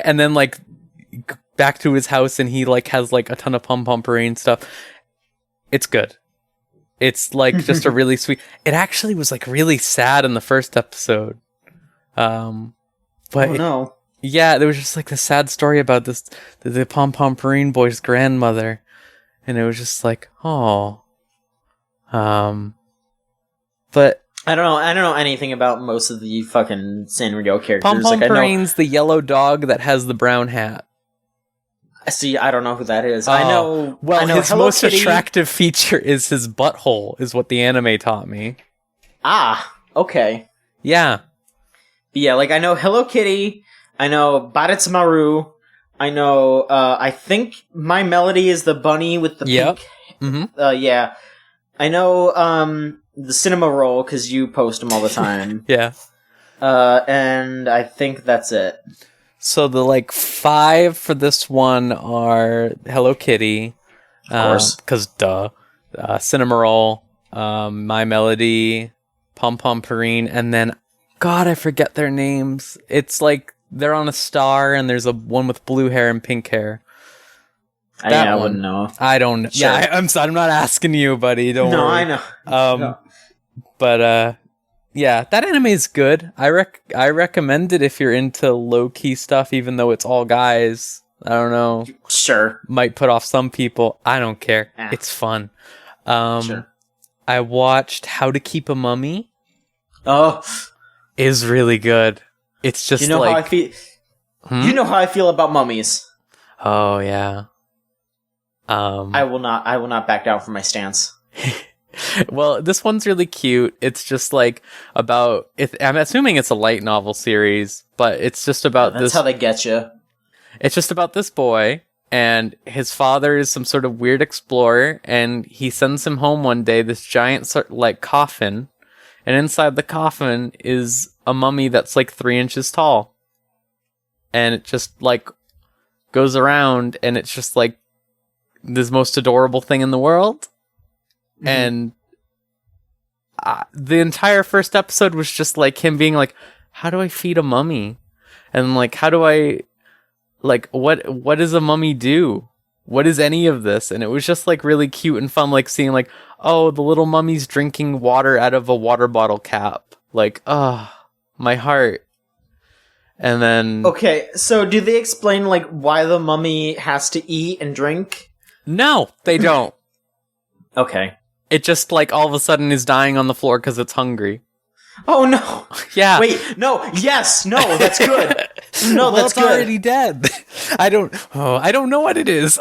[SPEAKER 2] And then like back to his house, and he like has like a ton of Pom Pom Purine stuff. It's good. It's like just a really sweet. It actually was like really sad in the first episode. But
[SPEAKER 1] no.
[SPEAKER 2] Yeah, there was just like the sad story about the Pom Pom Purine boy's grandmother, and it was just like, oh. But
[SPEAKER 1] I don't know anything about most of the fucking Sanrio characters.
[SPEAKER 2] Pom Pom Purine's the yellow dog that has the brown hat.
[SPEAKER 1] See, I don't know who that is. I know.
[SPEAKER 2] Well,
[SPEAKER 1] I know
[SPEAKER 2] his
[SPEAKER 1] Hello
[SPEAKER 2] most
[SPEAKER 1] Kitty.
[SPEAKER 2] attractive feature is his butthole, is what the anime taught me.
[SPEAKER 1] Ah, okay.
[SPEAKER 2] Yeah.
[SPEAKER 1] Yeah, like I know Hello Kitty. I know Baritsumaru. I know. I think My Melody is the bunny with the pink.
[SPEAKER 2] Mm-hmm.
[SPEAKER 1] Yeah. I know. The Cinema Roll because you post them all the time.
[SPEAKER 2] Yeah.
[SPEAKER 1] And I think that's it.
[SPEAKER 2] So the like 5 for this one are Hello Kitty,
[SPEAKER 1] of course,
[SPEAKER 2] because Cinnamoroll, My Melody, Pom Pom Purine, and then God, I forget their names. It's like they're on a star, and there's a one with blue hair and pink hair.
[SPEAKER 1] I wouldn't know.
[SPEAKER 2] I don't know.
[SPEAKER 1] Sure.
[SPEAKER 2] Yeah, I'm sorry, I'm not asking you, buddy. Don't worry.
[SPEAKER 1] No, I know.
[SPEAKER 2] No. But yeah, that anime is good. I recommend it if you're into low-key stuff, even though it's all guys. I don't know.
[SPEAKER 1] Sure.
[SPEAKER 2] Might put off some people. I don't care. It's fun.
[SPEAKER 1] Sure.
[SPEAKER 2] I watched How to Keep a Mummy.
[SPEAKER 1] Oh.
[SPEAKER 2] Is really good. It's just
[SPEAKER 1] how I feel. You know how I feel about mummies.
[SPEAKER 2] Oh, yeah.
[SPEAKER 1] I will not back down from my stance.
[SPEAKER 2] Well, this one's really cute. It's just like about. I'm assuming it's a light novel series, but it's just about this.
[SPEAKER 1] That's how they get you.
[SPEAKER 2] It's just about this boy, and his father is some sort of weird explorer, and he sends him home one day this giant like coffin, and inside the coffin is a mummy that's like 3 inches tall, and it just like goes around, and it's just like this most adorable thing in the world. Mm-hmm. And the entire first episode was just like him being like, how do I feed a mummy? And like, how do I, like, what does a mummy do? What is any of this? And it was just like really cute and fun, like seeing like, oh, the little mummy's drinking water out of a water bottle cap. Like, oh, my heart. And then...
[SPEAKER 1] Okay, so do they explain like why the mummy has to eat and drink?
[SPEAKER 2] No, they don't.
[SPEAKER 1] Okay.
[SPEAKER 2] It just, like, all of a sudden is dying on the floor because it's hungry.
[SPEAKER 1] Oh, no.
[SPEAKER 2] Yeah.
[SPEAKER 1] Wait, no. Yes. No, that's good. No,
[SPEAKER 2] well,
[SPEAKER 1] that's
[SPEAKER 2] it's
[SPEAKER 1] good.
[SPEAKER 2] already dead. I don't know what it is.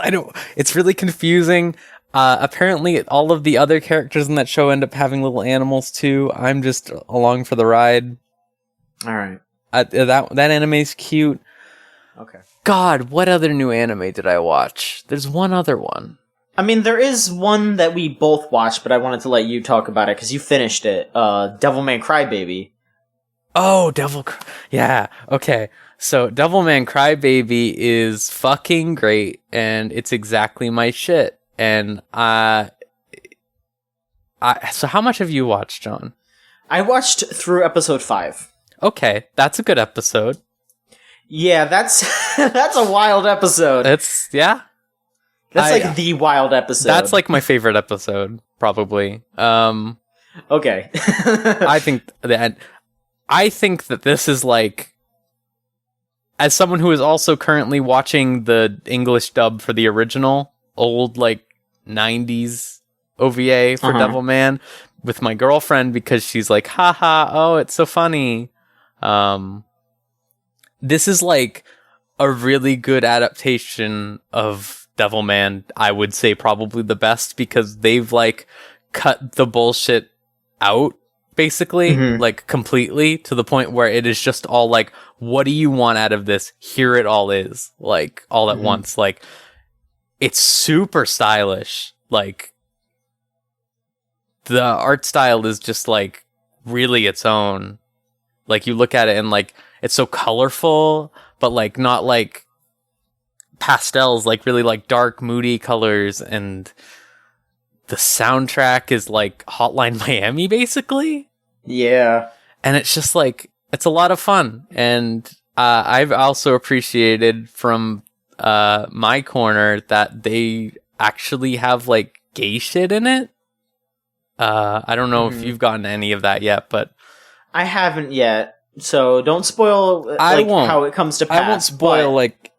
[SPEAKER 2] It's really confusing. Apparently, all of the other characters in that show end up having little animals, too. I'm just along for the ride.
[SPEAKER 1] All right.
[SPEAKER 2] That anime's cute.
[SPEAKER 1] Okay.
[SPEAKER 2] God, what other new anime did I watch? There's one other one.
[SPEAKER 1] I mean, there is one that we both watched, but I wanted to let you talk about it because you finished it. Devilman Crybaby.
[SPEAKER 2] Oh, yeah. Okay. So Devilman Crybaby is fucking great, and it's exactly my shit. And so how much have you watched, John?
[SPEAKER 1] I watched through episode 5.
[SPEAKER 2] Okay, that's a good episode.
[SPEAKER 1] Yeah, that's that's a wild episode.
[SPEAKER 2] That's
[SPEAKER 1] like the wild episode.
[SPEAKER 2] That's like my favorite episode, probably.
[SPEAKER 1] Okay.
[SPEAKER 2] I think that this is like, as someone who is also currently watching the English dub for the original old like 90s OVA for Devilman with my girlfriend, because she's like, haha, oh, it's so funny. This is like a really good adaptation of Devilman. I would say probably the best, because they've like cut the bullshit out, basically, like completely, to the point where it is just all like, what do you want out of this? Here it all is, like, all at once. Like, it's super stylish. Like, the art style is just like really its own. Like, you look at it and like, it's so colorful, but like not like pastels, like really like dark, moody colors. And the soundtrack is like Hotline Miami, basically.
[SPEAKER 1] Yeah.
[SPEAKER 2] And it's just like, it's a lot of fun. And I've also appreciated from my corner that they actually have like gay shit in it. I don't know if you've gotten any of that yet, but
[SPEAKER 1] I haven't yet, so don't spoil how it comes to pass.
[SPEAKER 2] I won't spoil like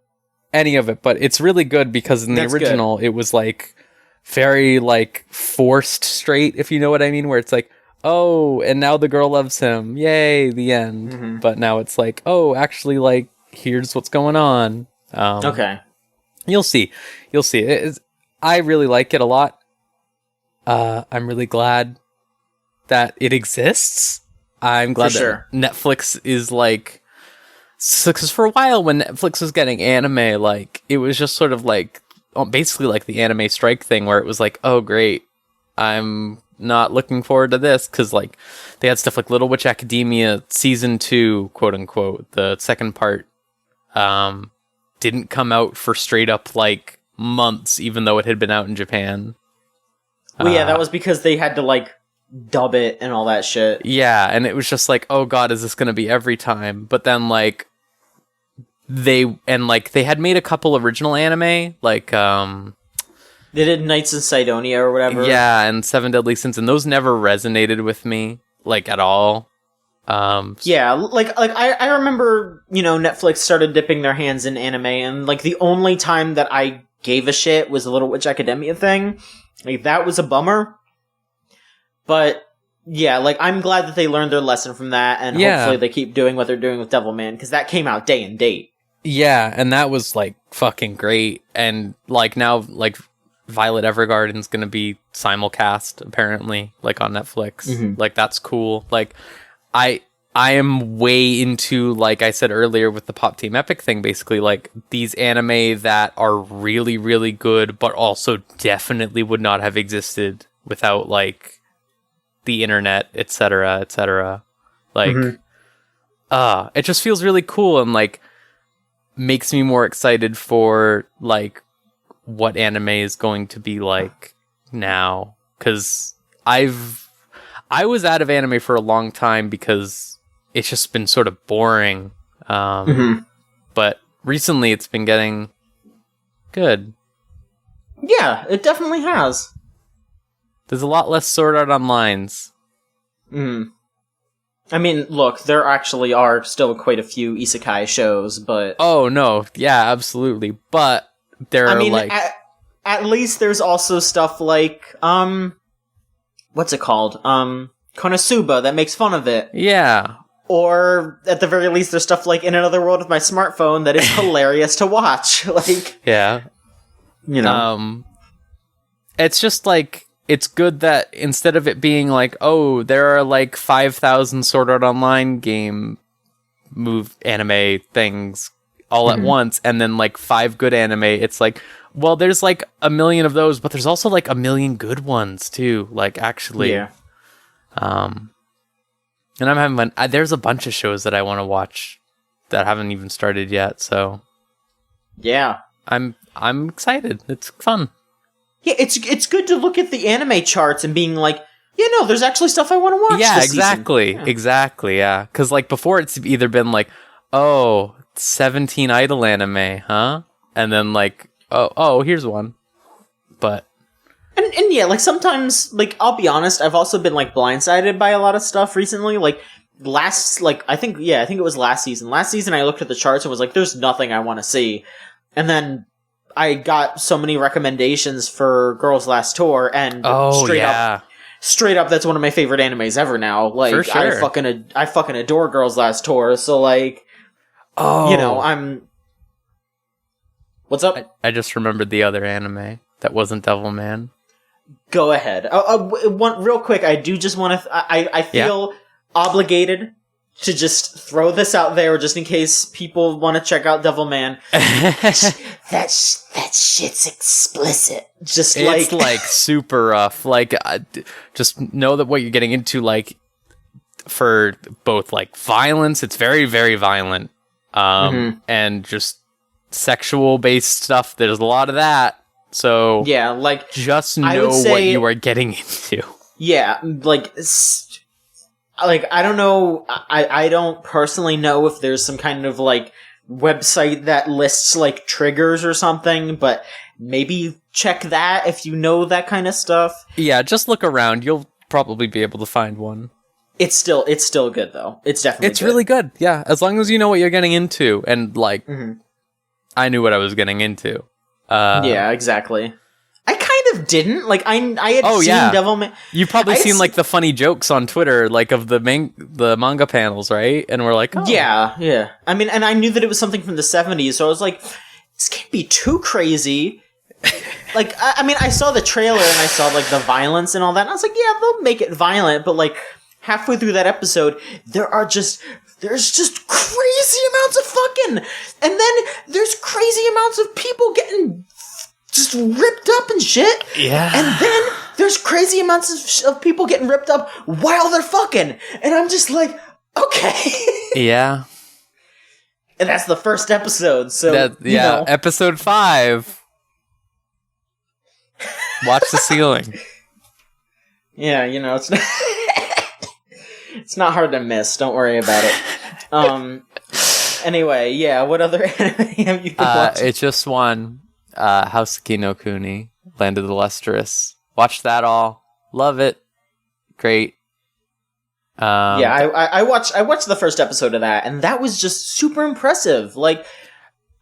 [SPEAKER 2] any of it, but it's really good, because in the original it was like very like forced straight, if you know what I mean, where it's like, oh, and now the girl loves him, yay, the end. But now it's like, oh, actually, like, here's what's going on.
[SPEAKER 1] Okay,
[SPEAKER 2] you'll see. I really like it a lot. I'm really glad that it exists. I'm glad that Netflix is like, because for a while when Netflix was getting anime, like, it was just sort of like, basically like the anime strike thing, where it was like, oh great, I'm not looking forward to this, because like they had stuff like Little Witch Academia season 2, quote unquote, the second part, didn't come out for straight up like months, even though it had been out in Japan.
[SPEAKER 1] Well, yeah, that was because they had to like dub it and all that shit.
[SPEAKER 2] Yeah, and it was just like, oh god, is this going to be every time? But then like they had made a couple original anime, like
[SPEAKER 1] they did Knights in Sidonia or whatever.
[SPEAKER 2] Yeah, and Seven Deadly Sins, and those never resonated with me like at all.
[SPEAKER 1] Yeah, like I remember, Netflix started dipping their hands in anime, and like the only time that I gave a shit was the Little Witch Academia thing. Like, that was a bummer. But yeah, like, I'm glad that they learned their lesson from that, and hopefully they keep doing what they're doing with Devilman, because that came out day and date.
[SPEAKER 2] Yeah, and that was like fucking great. And like now, like, Violet Evergarden's gonna be simulcast apparently, like on Netflix. Like, that's cool. Like, I am way into, like I said earlier with the Pop Team Epic thing, basically, like, these anime that are really, really good, but also definitely would not have existed without, like, the internet, etc., etc. Like, it just feels really cool, and, like, makes me more excited for, like, what anime is going to be like now. Because I was out of anime for a long time because it's just been sort of boring. But recently it's been getting good.
[SPEAKER 1] Yeah, it definitely has.
[SPEAKER 2] There's a lot less Sword Art Onlines.
[SPEAKER 1] I mean, look, there actually are still quite a few isekai shows, but...
[SPEAKER 2] Oh, no. Yeah, absolutely. But there are, like...
[SPEAKER 1] At least there's also stuff like, what's it called? Konosuba that makes fun of it.
[SPEAKER 2] Yeah.
[SPEAKER 1] Or, at the very least, there's stuff like In Another World with My Smartphone that is hilarious to watch. Like...
[SPEAKER 2] Yeah. It's just, like... It's good that instead of it being like, oh, there are like 5,000 Sword Art Online anime things all at once, and then like 5 good anime, it's like, well, there's like 1 million of those, but there's also like 1 million good ones too, like, actually.
[SPEAKER 1] Yeah.
[SPEAKER 2] And I'm having fun. There's a bunch of shows that I want to watch that haven't even started yet, so
[SPEAKER 1] yeah,
[SPEAKER 2] I'm excited. It's fun.
[SPEAKER 1] Yeah, it's good to look at the anime charts and being like, there's actually stuff I want to watch.
[SPEAKER 2] Yeah,
[SPEAKER 1] this
[SPEAKER 2] exactly,
[SPEAKER 1] season. Yeah.
[SPEAKER 2] exactly. Yeah, because like before, it's either been like, 17 idol anime, huh? And then like, oh, here's one. But
[SPEAKER 1] and yeah, like sometimes, like I'll be honest, I've also been like blindsided by a lot of stuff recently. Like I think it was last season. Last season, I looked at the charts and was like, "There's nothing I want to see," and then I got so many recommendations for Girls Last Tour, and straight up, that's one of my favorite animes ever now. Like,
[SPEAKER 2] for sure.
[SPEAKER 1] I fucking adore Girls Last Tour. So like, I'm. What's up?
[SPEAKER 2] I just remembered the other anime that wasn't Devilman.
[SPEAKER 1] Go ahead. One real quick. I do just want to. I feel obligated to just throw this out there, just in case people want to check out Devilman. that shit's explicit. Just
[SPEAKER 2] it's like super rough. Like, just know that what you're getting into. Like, for both like violence, it's very very violent, and just sexual based stuff. There's a lot of that. So
[SPEAKER 1] yeah, like
[SPEAKER 2] just know what you are getting into.
[SPEAKER 1] Yeah, like I don't know. I don't personally know if there's some kind of like website that lists like triggers or something, but maybe check that if you know that kind of stuff.
[SPEAKER 2] Yeah, just look around. You'll probably be able to find one.
[SPEAKER 1] It's still good though. It's definitely
[SPEAKER 2] really good. Yeah, as long as you know what you're getting into, and like I knew what I was getting into.
[SPEAKER 1] Yeah, exactly. I kind of didn't. Like, I had seen Devilman.
[SPEAKER 2] You've probably seen, like, the funny jokes on Twitter, like, of the manga panels, right? And we're like, oh.
[SPEAKER 1] Yeah. I mean, and I knew that it was something from the 70s, so I was like, this can't be too crazy. Like, I mean, I saw the trailer and I saw, like, the violence and all that, and I was like, yeah, they'll make it violent, but, like, halfway through that episode, there's just crazy amounts of fucking, and then there's crazy amounts of people getting just ripped up and shit.
[SPEAKER 2] Yeah.
[SPEAKER 1] And then there's crazy amounts of people getting ripped up while they're fucking, and I'm just like, okay.
[SPEAKER 2] Yeah.
[SPEAKER 1] And that's the first episode, so you know.
[SPEAKER 2] Episode 5. Watch the ceiling.
[SPEAKER 1] Yeah, it's not it's not hard to miss. Don't worry about it. Anyway, yeah. What other anime have you been watching?
[SPEAKER 2] It's just one. Houseki no Kuni, Land of the Lustrous. Watch that all. Love it. Great.
[SPEAKER 1] I watched the first episode of that, and that was just super impressive. Like,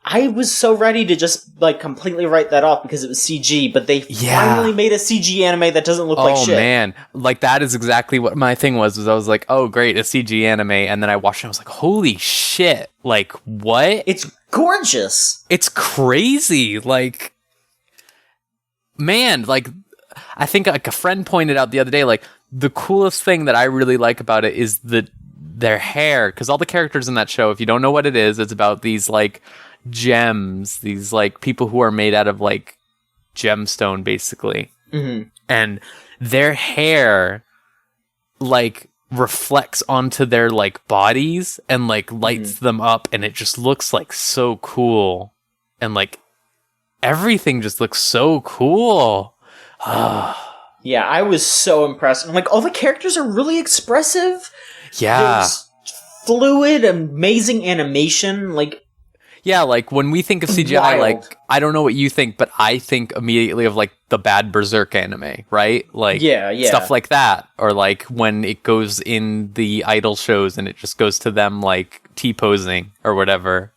[SPEAKER 1] I was so ready to just like completely write that off because it was CG, but they finally made a CG anime that doesn't look like shit. Oh
[SPEAKER 2] man, like that is exactly what my thing was I was like, oh great, a CG anime, and then I watched it and I was like, holy shit, like what?
[SPEAKER 1] It's gorgeous.
[SPEAKER 2] It's crazy. Like, man, like I think like a friend pointed out the other day, like the coolest thing that I really like about it is their hair, because all the characters in that show, if you don't know what it is, it's about these like gems, these like people who are made out of like gemstone basically, and their hair like reflects onto their like bodies and like lights them up, and it just looks like so cool, and like everything just looks so cool.
[SPEAKER 1] Yeah, I was so impressed. And like all the characters are really expressive.
[SPEAKER 2] Yeah.
[SPEAKER 1] There's fluid, amazing animation, like
[SPEAKER 2] yeah, like when we think of CGI, like I don't know what you think, but I think immediately of like the bad Berserk anime, right? Like stuff like that, or like when it goes in the idol shows and it just goes to them like T-posing or whatever.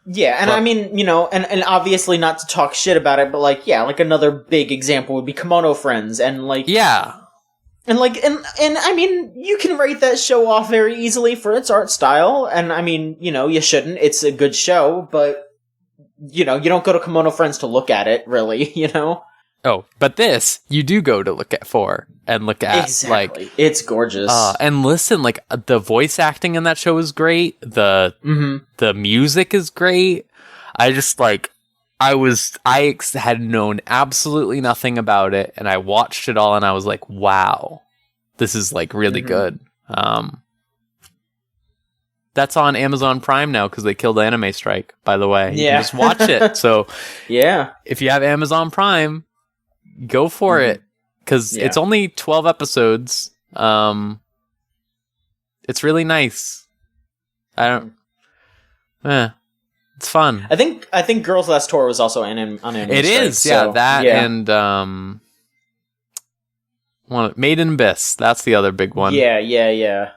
[SPEAKER 1] Yeah, and I mean, and obviously not to talk shit about it, but like like another big example would be Kimono Friends, and like And like, and I mean, you can rate that show off very easily for its art style, and I mean, you shouldn't. It's a good show, but, you don't go to Kimono Friends to look at it, really,
[SPEAKER 2] Oh, but this, you do go to look at,
[SPEAKER 1] exactly. Like... It's gorgeous.
[SPEAKER 2] And listen, like, the voice acting in that show is great, the music is great. I just, like... I had known absolutely nothing about it, and I watched it all, and I was like, wow, this is, like, really good. That's on Amazon Prime now because they killed Anime Strike, by the way. You
[SPEAKER 1] Yeah.
[SPEAKER 2] can just watch it. So
[SPEAKER 1] yeah,
[SPEAKER 2] if you have Amazon Prime, go for it. Because it's only 12 episodes. It's really nice. It's fun.
[SPEAKER 1] I think Girls Last Tour was also on Anime
[SPEAKER 2] It
[SPEAKER 1] Strike,
[SPEAKER 2] is, yeah.
[SPEAKER 1] so,
[SPEAKER 2] That and Made in Abyss. That's the other big one.
[SPEAKER 1] Yeah.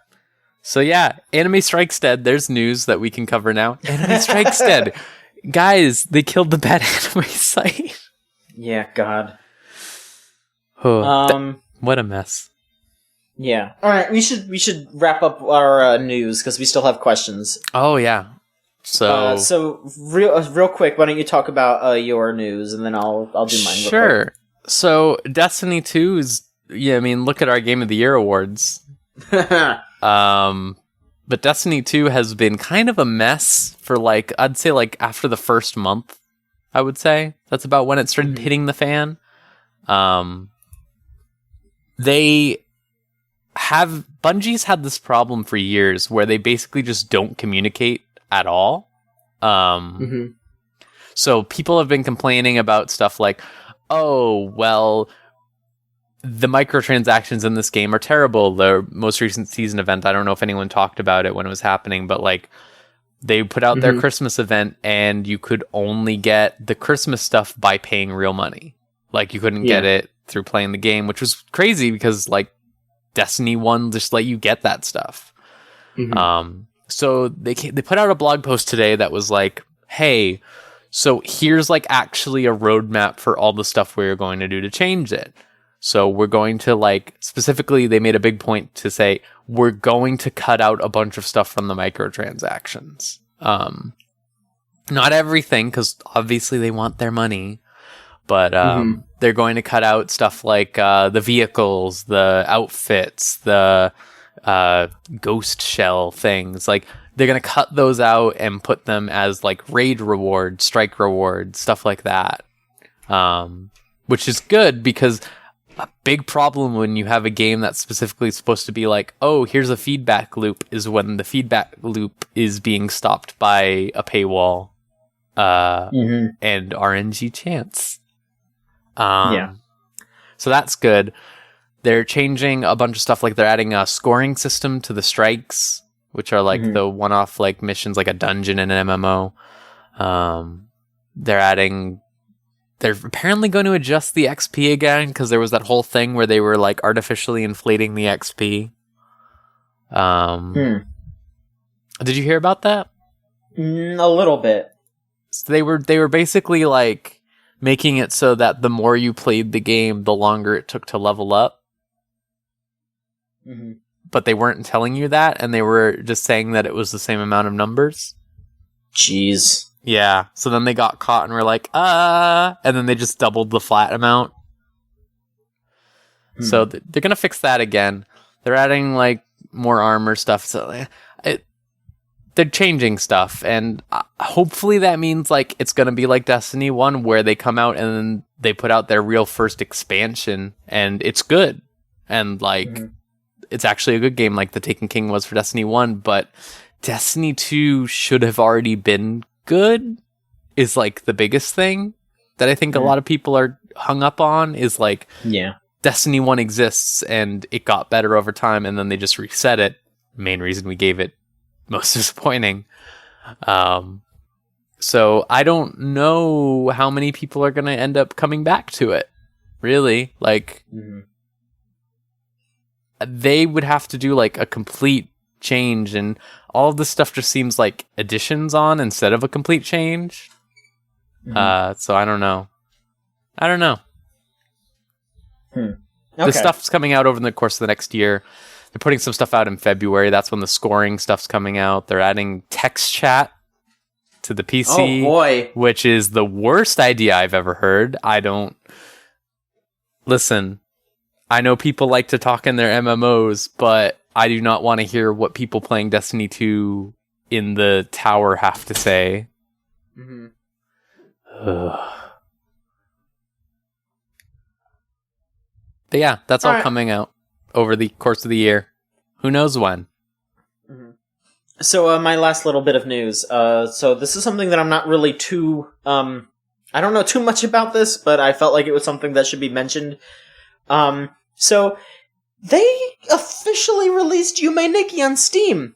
[SPEAKER 2] So yeah, Anime Strikes Dead. There's news that we can cover now. Anime Strikes Dead. Guys, they killed the bad anime site.
[SPEAKER 1] Yeah, God.
[SPEAKER 2] What a mess.
[SPEAKER 1] Yeah. All right, we should wrap up our news because we still have questions.
[SPEAKER 2] Oh yeah. So
[SPEAKER 1] real quick, why don't you talk about your news and then I'll do mine.
[SPEAKER 2] Sure.
[SPEAKER 1] Real quick.
[SPEAKER 2] So Destiny 2 is look at our Game of the Year awards. But Destiny 2 has been kind of a mess for I'd say after the first month. I would say that's about when it started hitting the fan. Bungie's had this problem for years where they basically just don't communicate at all. So people have been complaining about stuff like, oh, well, the microtransactions in this game are terrible. The most recent season event, I don't know if anyone talked about it when it was happening, but they put out their Christmas event and you could only get the Christmas stuff by paying real money. You couldn't get it through playing the game, which was crazy because Destiny 1 just let you get that stuff. So they put out a blog post today that was hey, so here's actually a roadmap for all the stuff we're going to do to change it. So we're going to specifically, they made a big point to say, we're going to cut out a bunch of stuff from the microtransactions. Not everything, because obviously they want their money, but they're going to cut out stuff the vehicles, the outfits, the ghost shell things. They're going to cut those out and put them as raid reward, strike reward, stuff like that. Which is good because a big problem when you have a game that's specifically supposed to be oh, here's a feedback loop, is when the feedback loop is being stopped by a paywall and RNG chance. So that's good. They're changing a bunch of stuff, they're adding a scoring system to the strikes, which are the one-off missions, a dungeon in an MMO. They're apparently going to adjust the XP again because there was that whole thing where they were artificially inflating the XP. Did you hear about that?
[SPEAKER 1] A little bit.
[SPEAKER 2] So they were basically making it so that the more you played the game, the longer it took to level up. But they weren't telling you that, and they were just saying that it was the same amount of numbers.
[SPEAKER 1] Jeez.
[SPEAKER 2] Yeah, so then they got caught and were and then they just doubled the flat amount. So they're gonna fix that again. They're adding more armor stuff. So they're changing stuff, and hopefully that means it's gonna be like Destiny 1, where they come out and then they put out their real first expansion, and it's good, and it's actually a good game, like the Taken King was for Destiny 1. But Destiny 2 should have already been good, is the biggest thing that I think a lot of people are hung up on, is Destiny 1 exists and it got better over time, and then they just reset it. Main reason we gave it most disappointing. So I don't know how many people are going to end up coming back to it, really. They would have to do a complete change, and all of this stuff just seems like additions on instead of a complete change. So I don't know.
[SPEAKER 1] Okay.
[SPEAKER 2] The stuff's coming out over the course of the next year. They're putting some stuff out in February. That's when the scoring stuff's coming out. They're adding text chat to the PC.
[SPEAKER 1] Oh boy.
[SPEAKER 2] Which is the worst idea I've ever heard. Listen, I know people like to talk in their MMOs, but I do not want to hear what people playing Destiny 2 in the tower have to say. But yeah, that's all coming out over the course of the year. Who knows when?
[SPEAKER 1] So my last little bit of news. So this is something that I'm not really too. I don't know too much about this, but I felt like it was something that should be mentioned. So they officially released Yume Nikki on Steam.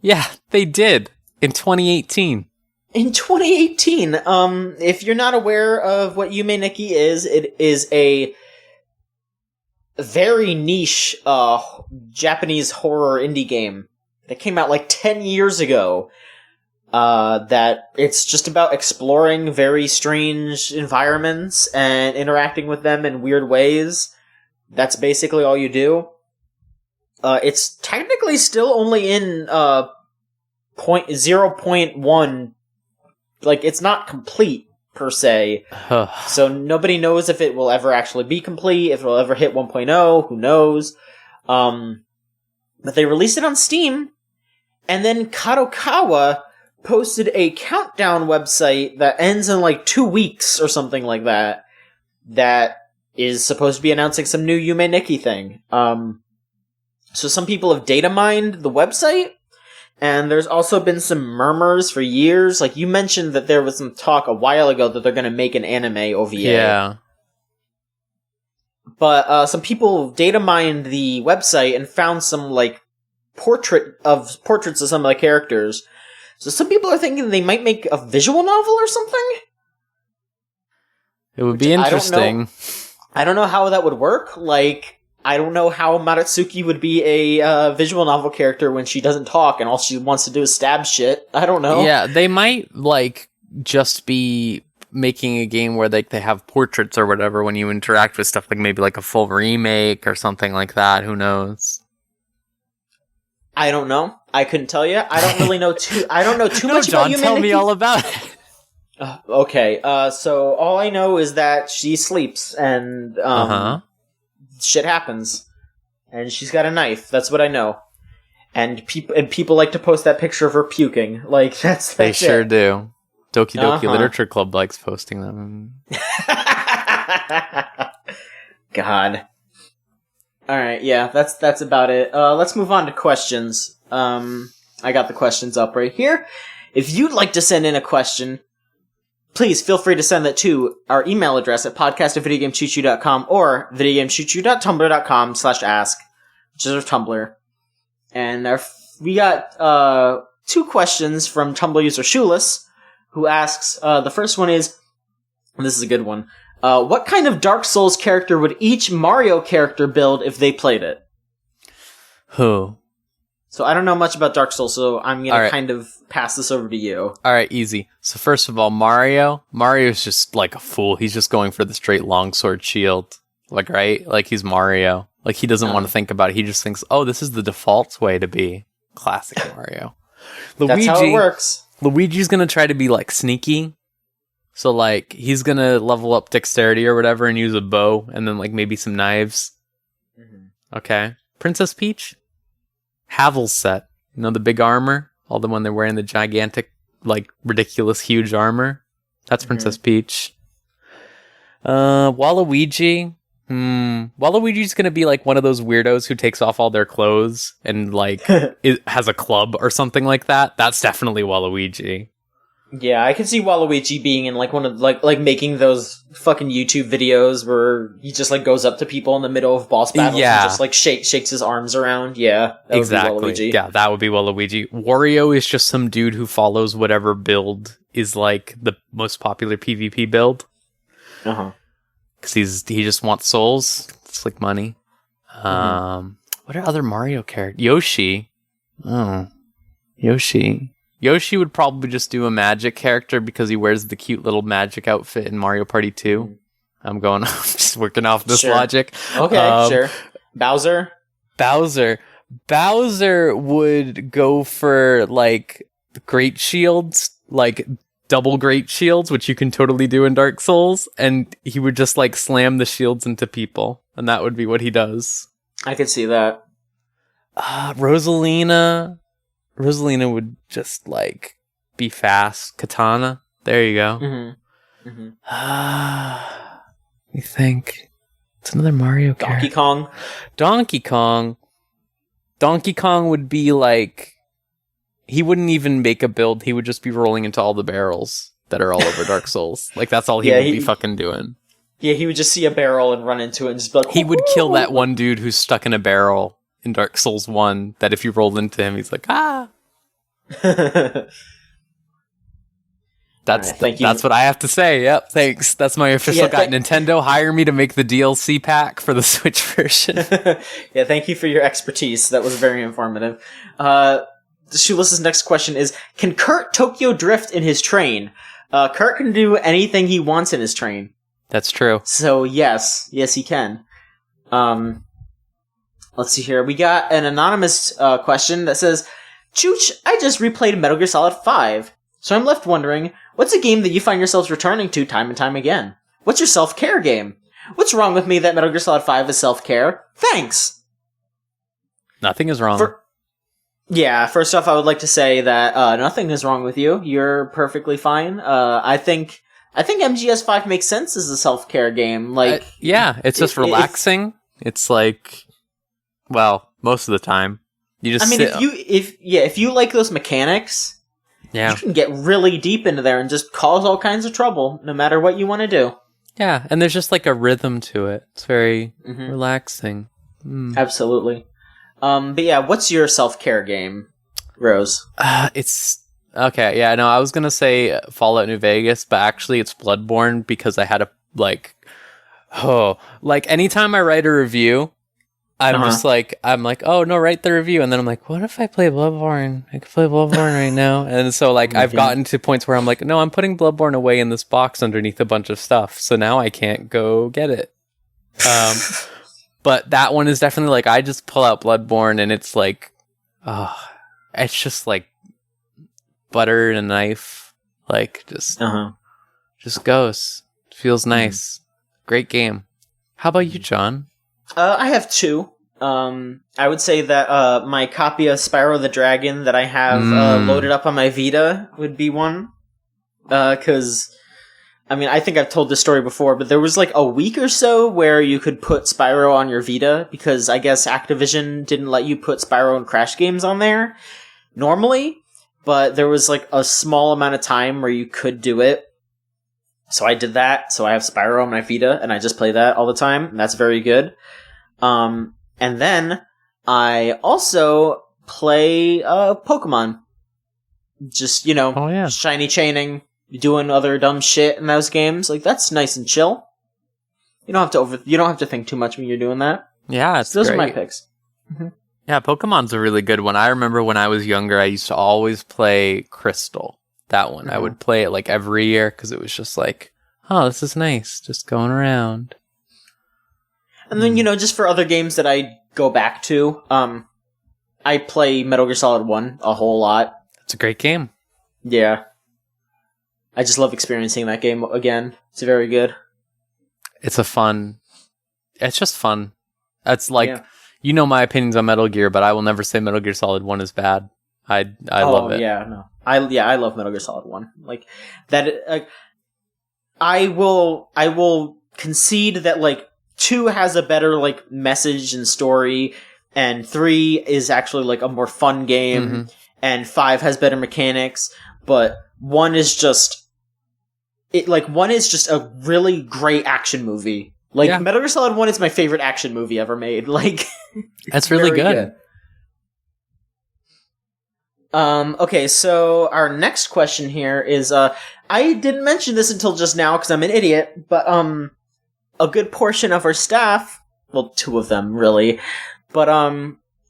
[SPEAKER 2] Yeah, they did in 2018.
[SPEAKER 1] In 2018. If you're not aware of what Yume Nikki is, it is a very niche Japanese horror indie game that came out like 10 years ago. That it's just about exploring very strange environments and interacting with them in weird ways. That's basically all you do. It's technically still only in 0.1. Like, it's not complete, per se. So nobody knows if it will ever actually be complete, if it will ever hit 1.0, who knows. But they released it on Steam, and then Kadokawa posted a countdown website that ends in like 2 weeks or something like that, that is supposed to be announcing some new Yume Nikki thing. So some people have data mined the website, and there's also been some murmurs for years. Like, you mentioned that there was some talk a while ago that they're going to make an anime OVA.
[SPEAKER 2] Yeah.
[SPEAKER 1] But some people data mined the website and found some, like, portraits of some of the characters. So some people are thinking they might make a visual novel or something?
[SPEAKER 2] It would be interesting.
[SPEAKER 1] I don't know how that would work. Like, I don't know how Maritsuki would be a visual novel character when she doesn't talk and all she wants to do is stab shit. I don't know.
[SPEAKER 2] Yeah, they might, like, just be making a game where they have portraits or whatever when you interact with stuff, like maybe like a full remake or something like that. Who knows?
[SPEAKER 1] I don't know. I couldn't tell you. I don't really know too. I don't know too much
[SPEAKER 2] John,
[SPEAKER 1] about Yume
[SPEAKER 2] tell
[SPEAKER 1] Nikki.
[SPEAKER 2] me all about it.
[SPEAKER 1] Okay. So all I know is that she sleeps and shit happens, and she's got a knife. That's what I know. And people like to post that picture of her puking. Like that's
[SPEAKER 2] They sure
[SPEAKER 1] it.
[SPEAKER 2] do. Doki Doki Literature Club likes posting them.
[SPEAKER 1] God. Alright, yeah, that's about it. Let's move on to questions. I got the questions up right here. If you'd like to send in a question, please feel free to send that to our email address at podcast@videogamechoochoo.com or videogamechoochoo.tumblr.com/ask, which is our Tumblr. And we got 2 questions from Tumblr user Shoeless, who asks, the first one is, and this is a good one, what kind of Dark Souls character would each Mario character build if they played it?
[SPEAKER 2] Who?
[SPEAKER 1] So I don't know much about Dark Souls, so I'm going to kind of pass this over to you.
[SPEAKER 2] Alright, easy. So first of all, Mario's just like a fool. He's just going for the straight longsword shield. Like, right? Like, he's Mario. Like, he doesn't want to think about it. He just thinks, oh, this is the default way to be. Classic Mario.
[SPEAKER 1] That's how it works.
[SPEAKER 2] Luigi's gonna try to be, like, sneaky. So, like, he's gonna level up dexterity or whatever and use a bow and then, like, maybe some knives. Mm-hmm. Okay. Princess Peach? Havel's set. You know, the big armor? All the one they're wearing the gigantic, like, ridiculous, huge armor? That's Princess Peach. Waluigi? Waluigi's gonna be, like, one of those weirdos who takes off all their clothes and, like, has a club or something like that. That's definitely Waluigi.
[SPEAKER 1] Yeah, I could see Waluigi being in, like, one of, like making those fucking YouTube videos where he just, like, goes up to people in the middle of boss battles and just, like, shakes his arms around. Yeah, that
[SPEAKER 2] exactly.
[SPEAKER 1] would be Waluigi.
[SPEAKER 2] Yeah, that would be Waluigi. Wario is just some dude who follows whatever build is, like, the most popular PvP build. Uh-huh. Because he just wants souls. It's like money. What are other Mario characters? Yoshi. Oh. Yoshi would probably just do a magic character because he wears the cute little magic outfit in Mario Party 2. I'm just working off this logic.
[SPEAKER 1] Okay, sure.
[SPEAKER 2] Bowser would go for, like, great shields, like double great shields, which you can totally do in Dark Souls, and he would just, like, slam the shields into people, and that would be what he does.
[SPEAKER 1] I could see that.
[SPEAKER 2] Rosalina would just, like, be fast. Katana. There you go. Let me think. It's another Mario character.
[SPEAKER 1] Donkey Kong.
[SPEAKER 2] Donkey Kong would be like, he wouldn't even make a build. He would just be rolling into all the barrels that are all over Dark Souls. Like, that's all he would be fucking doing.
[SPEAKER 1] Yeah, he would just see a barrel and run into it and just be like,
[SPEAKER 2] he would kill that one dude who's stuck in a barrel in Dark Souls 1, that if you rolled into him, he's like, ah. That's what I have to say. Yep, thanks. That's my official guide. Nintendo, hire me to make the DLC pack for the Switch version.
[SPEAKER 1] Yeah, thank you for your expertise. That was very informative. Shoeless's next question is, can Kurt Tokyo Drift in his train? Kurt can do anything he wants in his train.
[SPEAKER 2] That's true.
[SPEAKER 1] So yes, he can. Let's see here. We got an anonymous question that says, Chooch, I just replayed Metal Gear Solid 5, so I'm left wondering, what's a game that you find yourselves returning to time and time again? What's your self-care game? What's wrong with me that Metal Gear Solid 5 is self-care? Thanks!
[SPEAKER 2] Nothing is wrong.
[SPEAKER 1] First off, I would like to say that nothing is wrong with you. You're perfectly fine. I think MGS5 makes sense as a self-care game. Like,
[SPEAKER 2] it's just relaxing. It's like, well, most of the time. You just if you like those mechanics, you can get really deep into there and just cause all kinds of trouble, no matter what you want to do. Yeah, and there's just like a rhythm to it. It's very relaxing.
[SPEAKER 1] Absolutely. But yeah, what's your self-care game, Rose?
[SPEAKER 2] It's okay. Yeah, no, I was gonna say Fallout New Vegas, but actually it's Bloodborne, because I had a anytime I write a review, I'm just like, oh no, write the review, and then I'm like, what if I play Bloodborne? I could play Bloodborne right now, and so I've gotten to points where I'm like, no, I'm putting Bloodborne away in this box underneath a bunch of stuff, so now I can't go get it. But that one is definitely I just pull out Bloodborne, and it's it's just like butter and a knife, just goes. Feels nice. Great game. How about you, John?
[SPEAKER 1] I have two. I would say that my copy of Spyro the Dragon that I have loaded up on my Vita would be one. Because, I think I've told this story before, but there was a week or so where you could put Spyro on your Vita, because I guess Activision didn't let you put Spyro and Crash games on there normally, but there was a small amount of time where you could do it. So I did that, so I have Spyro on my Vita, and I just play that all the time, and that's very good. And then I also play Pokemon. Just, shiny chaining, doing other dumb shit in those games. That's nice and chill. You don't have to think too much when you're doing that.
[SPEAKER 2] Yeah,
[SPEAKER 1] those are my picks. Mm-hmm.
[SPEAKER 2] Yeah, Pokemon's a really good one. I remember when I was younger, I used to always play Crystal. That one. I would play it every year, because it was just this is nice, just going around.
[SPEAKER 1] And then, just for other games that I go back to, I play Metal Gear Solid 1 a whole lot.
[SPEAKER 2] It's a great game.
[SPEAKER 1] Yeah. I just love experiencing that game again. It's very good.
[SPEAKER 2] It's just fun. It's my opinions on Metal Gear, but I will never say Metal Gear Solid 1 is bad. I love it.
[SPEAKER 1] Yeah, no. I love Metal Gear Solid 1. I will concede that 2 has a better message and story, and 3 is actually a more fun game, and 5 has better mechanics, but 1 is just a really great action movie. Metal Gear Solid 1 is my favorite action movie ever made.
[SPEAKER 2] That's really good.
[SPEAKER 1] Okay, so our next question here is, I didn't mention this until just now because I'm an idiot, but, a good portion of our staff, well, 2 of them, really, but,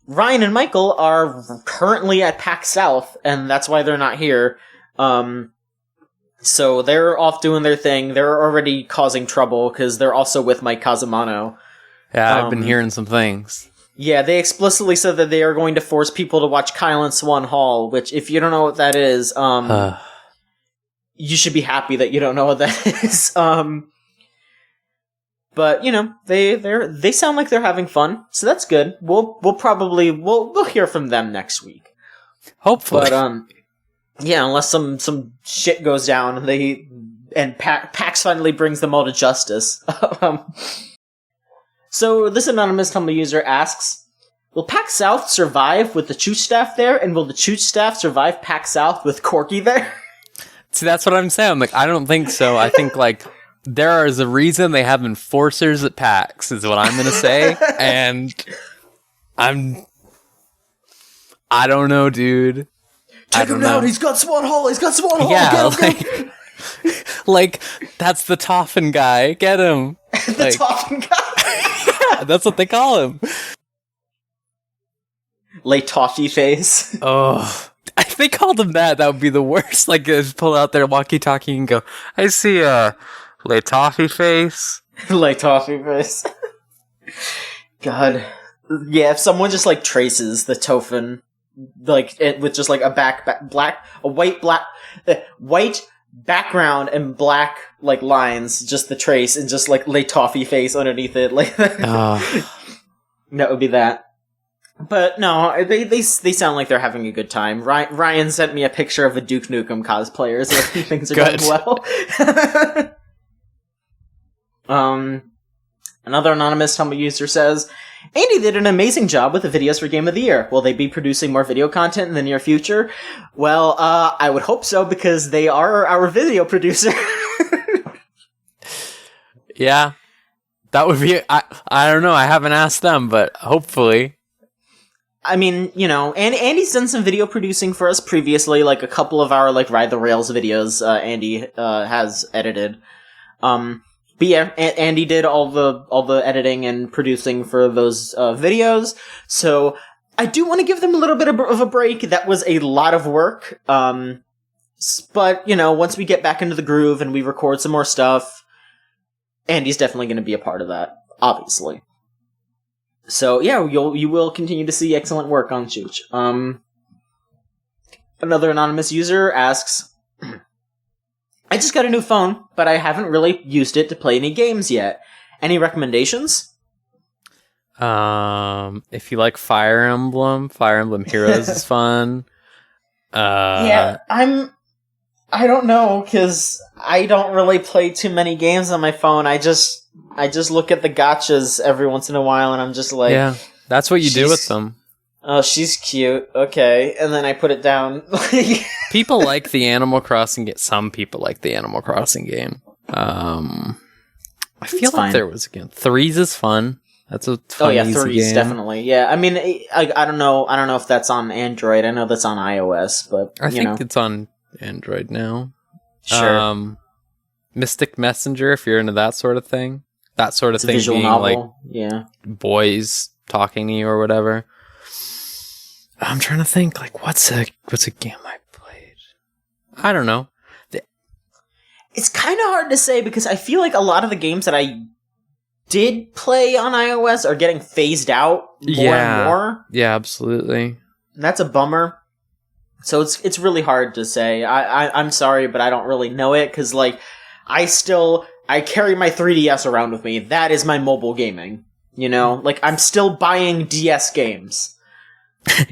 [SPEAKER 1] Ryan and Michael are currently at PAX South, and that's why they're not here. So they're off doing their thing. They're already causing trouble, because they're also with Mike Kazumano.
[SPEAKER 2] Yeah, I've been hearing some things.
[SPEAKER 1] Yeah, they explicitly said that they are going to force people to watch Kyle and Swan Hall, which, if you don't know what that is, you should be happy that you don't know what that is. But they sound like they're having fun, so that's good. We'll hear from them next week,
[SPEAKER 2] hopefully.
[SPEAKER 1] But unless some shit goes down and PAX finally brings them all to justice. So this anonymous Tumblr user asks, will PAX South survive with the Chooch staff there, and will the Chooch staff survive PAX South with Corky there?
[SPEAKER 2] See, that's what I'm saying. I'm like, I don't think so. I think, like, there is a reason they have enforcers at PAX, is what I'm going to say. And I don't know, dude.
[SPEAKER 1] Check him out. He's got Swan Hall.
[SPEAKER 2] Yeah, like, that's the Toffin guy. Get him.
[SPEAKER 1] The Toffin guy.
[SPEAKER 2] Yeah, that's what they call him.
[SPEAKER 1] Lay Toffee face.
[SPEAKER 2] Oh, if they called him that, that would be the worst. Like, just pull out their walkie-talkie and go, I see a Lay Toffee face.
[SPEAKER 1] Lay Toffee face. God. Yeah, if someone just, like, traces the Toffin, like, with just, like, white background and black, like, lines, just the trace, and just, like, Lay Toffee face underneath it, like, that would be that. But no, they sound like they're having a good time. Ryan sent me a picture of a Duke Nukem cosplayer, so things are going well. Another anonymous Tumblr user says, Andy did an amazing job with the videos for Game of the Year. Will they be producing more video content in the near future? Well, I would hope so, because they are our video producer.
[SPEAKER 2] Yeah. That would be... I don't know, I haven't asked them, but hopefully...
[SPEAKER 1] I mean, you know, Andy's done some video producing for us previously, like a couple of our, like, Ride the Rails videos, Andy, has edited. But yeah, Andy did all the editing and producing for those, videos, so I do want to give them a little bit of a break. That was a lot of work, but, you know, once we get back into the groove and we record some more stuff, Andy's definitely going to be a part of that, obviously. So yeah, you will continue to see excellent work on Chooch. Another anonymous user asks, I just got a new phone, but I haven't really used it to play any games yet. Any recommendations?
[SPEAKER 2] If you like Fire Emblem Heroes is fun.
[SPEAKER 1] Yeah, I don't know, because I don't really play too many games on my phone. I just look at the gachas every once in a while, and I'm just like...
[SPEAKER 2] Yeah, that's what you do with them.
[SPEAKER 1] Oh, she's cute. Okay. And then I put it down.
[SPEAKER 2] People like the Animal Crossing game. Some people like the Animal Crossing game. I feel like there was a game. Threes is fun. That's a fun, easy
[SPEAKER 1] Threes,
[SPEAKER 2] game.
[SPEAKER 1] definitely. Yeah, I mean, I don't know. I don't know if that's on Android. I know that's on iOS, but
[SPEAKER 2] I think it's on Android now.
[SPEAKER 1] Sure.
[SPEAKER 2] Mystic Messenger, if you're into that sort of thing. That sort of
[SPEAKER 1] It's
[SPEAKER 2] thing,
[SPEAKER 1] a visual
[SPEAKER 2] being
[SPEAKER 1] novel.
[SPEAKER 2] like boys talking to you or whatever. I'm trying to think, like, what's a game I played? I don't know.
[SPEAKER 1] It's kind of hard to say, because I feel like a lot of the games that I did play on iOS are getting phased out more and more.
[SPEAKER 2] Yeah, absolutely.
[SPEAKER 1] And that's a bummer. So it's really hard to say. I'm sorry, but I don't really know it, because, like, I carry my 3DS around with me. That is my mobile gaming. You know? Like, I'm still buying DS games.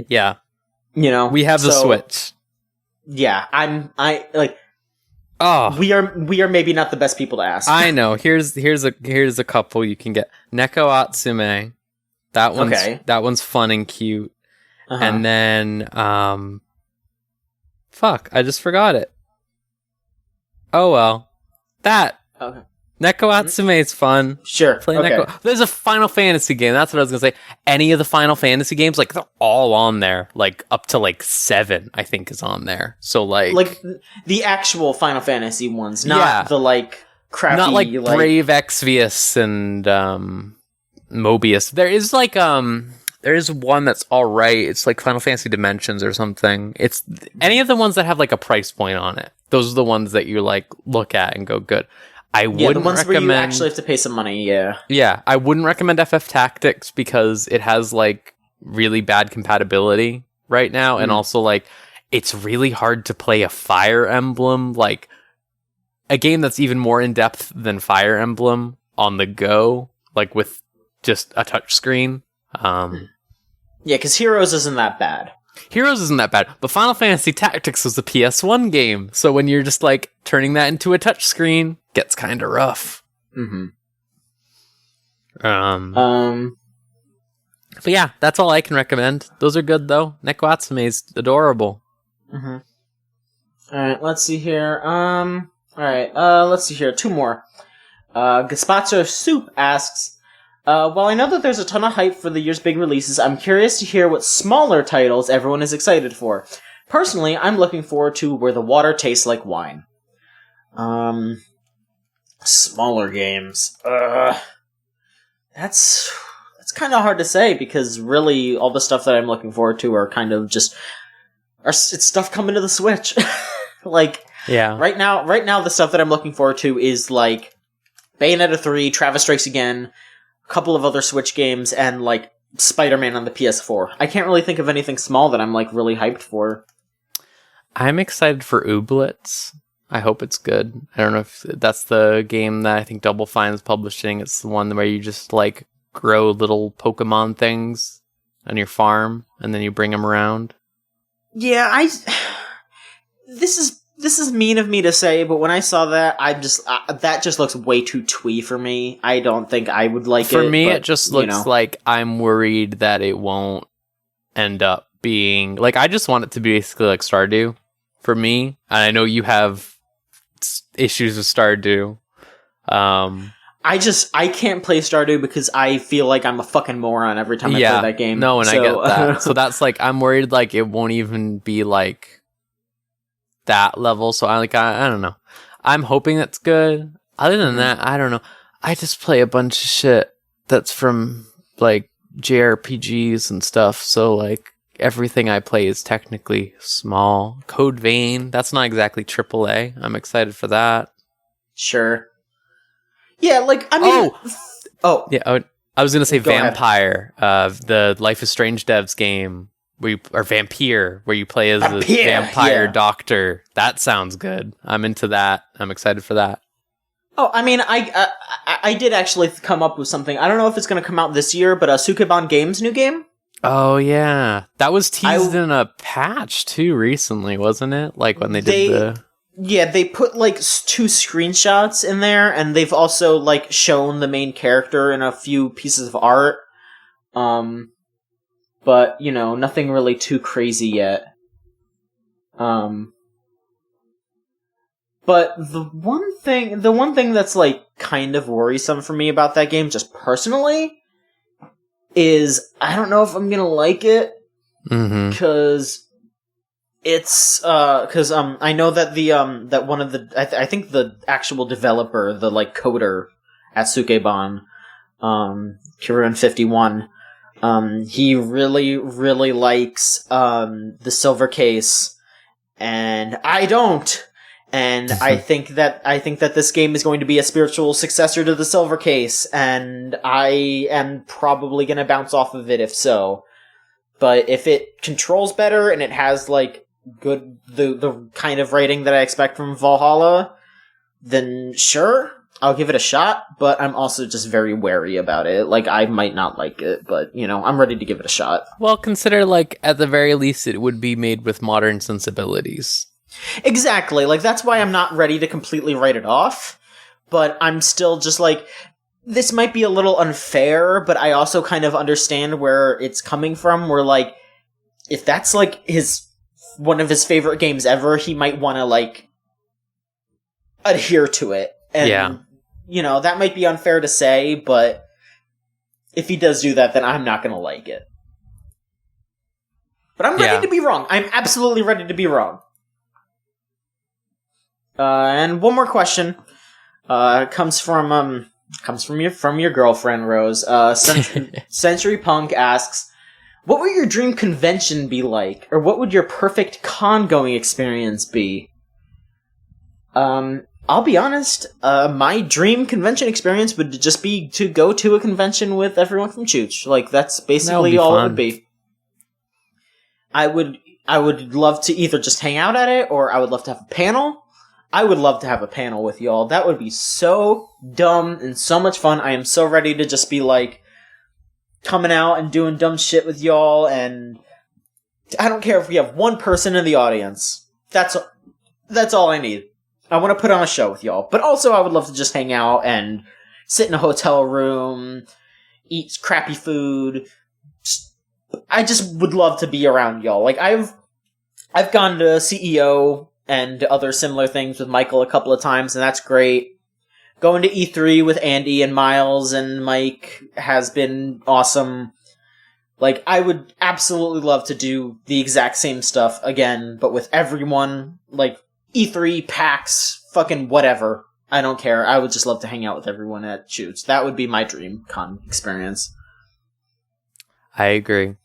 [SPEAKER 2] Yeah.
[SPEAKER 1] You know?
[SPEAKER 2] We have the Switch.
[SPEAKER 1] Yeah,
[SPEAKER 2] Oh.
[SPEAKER 1] We are maybe not the best people to ask.
[SPEAKER 2] I know. Here's a couple you can get. Neko Atsume. That one's fun and cute. Uh-huh. And then fuck, I just forgot it. Oh well. Okay. Neko Atsume is fun.
[SPEAKER 1] Sure.
[SPEAKER 2] Play Neko. There's a Final Fantasy game. That's what I was gonna say. Any of the Final Fantasy games, like, they're all on there. Like, up to, like, 7, I think, is on there. So, like
[SPEAKER 1] the actual Final Fantasy ones, not the, like, crappy,
[SPEAKER 2] not like Brave Exvius and Mobius. There is, like, there is one that's alright. It's like Final Fantasy Dimensions or something. It's any of the ones that have, like, a price point on it. Those are the ones that you, like, look at and go, good. I wouldn't
[SPEAKER 1] the ones
[SPEAKER 2] recommend,
[SPEAKER 1] where you actually have to pay some money, yeah.
[SPEAKER 2] Yeah, I wouldn't recommend FF Tactics, because it has, like, really bad compatibility right now, and also, like, it's really hard to play a Fire Emblem, like, a game that's even more in-depth than Fire Emblem on the go, like, with just a touchscreen.
[SPEAKER 1] Yeah, because Heroes isn't that bad.
[SPEAKER 2] Heroes isn't that bad, but Final Fantasy Tactics was a PS1 game, so when you're just, like, turning that into a touchscreen, gets kind of rough.
[SPEAKER 1] Mm-hmm.
[SPEAKER 2] But yeah, that's all I can recommend. Those are good though. Neko Atsume is adorable.
[SPEAKER 1] Mm-hmm. Alright, let's see here. Let's see here. 2 more. Gazpacho Soup asks, while I know that there's a ton of hype for the year's big releases, I'm curious to hear what smaller titles everyone is excited for. Personally, I'm looking forward to Where the Water Tastes Like Wine. Smaller games. That's kind of hard to say, because really all the stuff that I'm looking forward to are kind of just... it's stuff coming to the Switch. Like,
[SPEAKER 2] yeah.
[SPEAKER 1] Right now, the stuff that I'm looking forward to is, like, Bayonetta 3, Travis Strikes Again, a couple of other Switch games, and, like, Spider-Man on the PS4. I can't really think of anything small that I'm, like, really hyped for.
[SPEAKER 2] I'm excited for Ooblets. I hope it's good. I don't know if that's the game that I think Double Fine is publishing. It's the one where you just, like, grow little Pokemon things on your farm, and then you bring them around.
[SPEAKER 1] Yeah, This is mean of me to say, but when I saw that, that just looks way too twee for me. I don't think I would like it.
[SPEAKER 2] For me, it just looks like I'm worried that it won't end up being... Like, I just want it to be basically like Stardew for me. And I know you have issues with Stardew.
[SPEAKER 1] I can't play Stardew because I feel like I'm a fucking moron every time I play that game.
[SPEAKER 2] No, and I get that. So that's like, I'm worried like it won't even be like that level. So I don't know. I'm hoping that's good. Other than that, I don't know. I just play a bunch of shit that's from like JRPGs and stuff. So like everything I play is technically small. Code Vein, that's not exactly AAA. I'm excited for that.
[SPEAKER 1] Sure. Yeah, like, I mean... Oh.
[SPEAKER 2] Yeah, I was going to say
[SPEAKER 1] Go
[SPEAKER 2] Vampire, the Life is Strange devs game, or Vampire, where you play as a vampire doctor. That sounds good. I'm into that. I'm excited for that.
[SPEAKER 1] Oh, I mean, I did actually come up with something. I don't know if it's going to come out this year, but Sukeban Games' new game?
[SPEAKER 2] Oh, yeah. That was teased in a patch, too, recently, wasn't it? Like, when they did the...
[SPEAKER 1] Yeah, they put, like, 2 screenshots in there, and they've also, like, shown the main character in a few pieces of art. But, nothing really too crazy yet. But the one thing that's, like, kind of worrisome for me about that game, just personally, is I don't know if I'm gonna like it, because... It's, I know that that one of the, I think the actual developer, the, like, coder at Sukeban, Kiruin51, he really, really likes, the Silver Case, and I don't! And I think that this game is going to be a spiritual successor to the Silver Case, and I am probably gonna bounce off of it if so. But if it controls better, and it has, like, the kind of rating that I expect from Valhalla, then sure, I'll give it a shot, but I'm also just very wary about it. Like, I might not like it, but, I'm ready to give it a shot.
[SPEAKER 2] Well, consider, like, at the very least, it would be made with modern sensibilities.
[SPEAKER 1] Exactly, like, that's why I'm not ready to completely write it off, but I'm still just like, this might be a little unfair, but I also kind of understand where it's coming from, where, like, if that's, like, one of his favorite games ever, he might want to, like, adhere to it. And, that might be unfair to say, but if he does do that, then I'm not going to like it. But I'm ready to be wrong. I'm absolutely ready to be wrong. And one more question. Comes from your girlfriend, Rose. Century Punk asks, what would your dream convention be like? Or what would your perfect con-going experience be? I'll be honest, my dream convention experience would just be to go to a convention with everyone from Chooch. Like, that's basically all it would be. I would love to either just hang out at it, or I would love to have a panel. I would love to have a panel with y'all. That would be so dumb and so much fun. I am so ready to just be, like, coming out and doing dumb shit with y'all, and I don't care if we have one person in the audience. That's all I need. I want to put on a show with y'all. But also I would love to just hang out and sit in a hotel room, eat crappy food, I just would love to be around y'all. Like, I've gone to CEO and other similar things with Michael a couple of times, and that's great. Going to E3 with Andy and Miles and Mike has been awesome. Like, I would absolutely love to do the exact same stuff again, but with everyone. Like, E3, PAX, fucking whatever. I don't care. I would just love to hang out with everyone at Shoots. That would be my dream con experience.
[SPEAKER 2] I agree.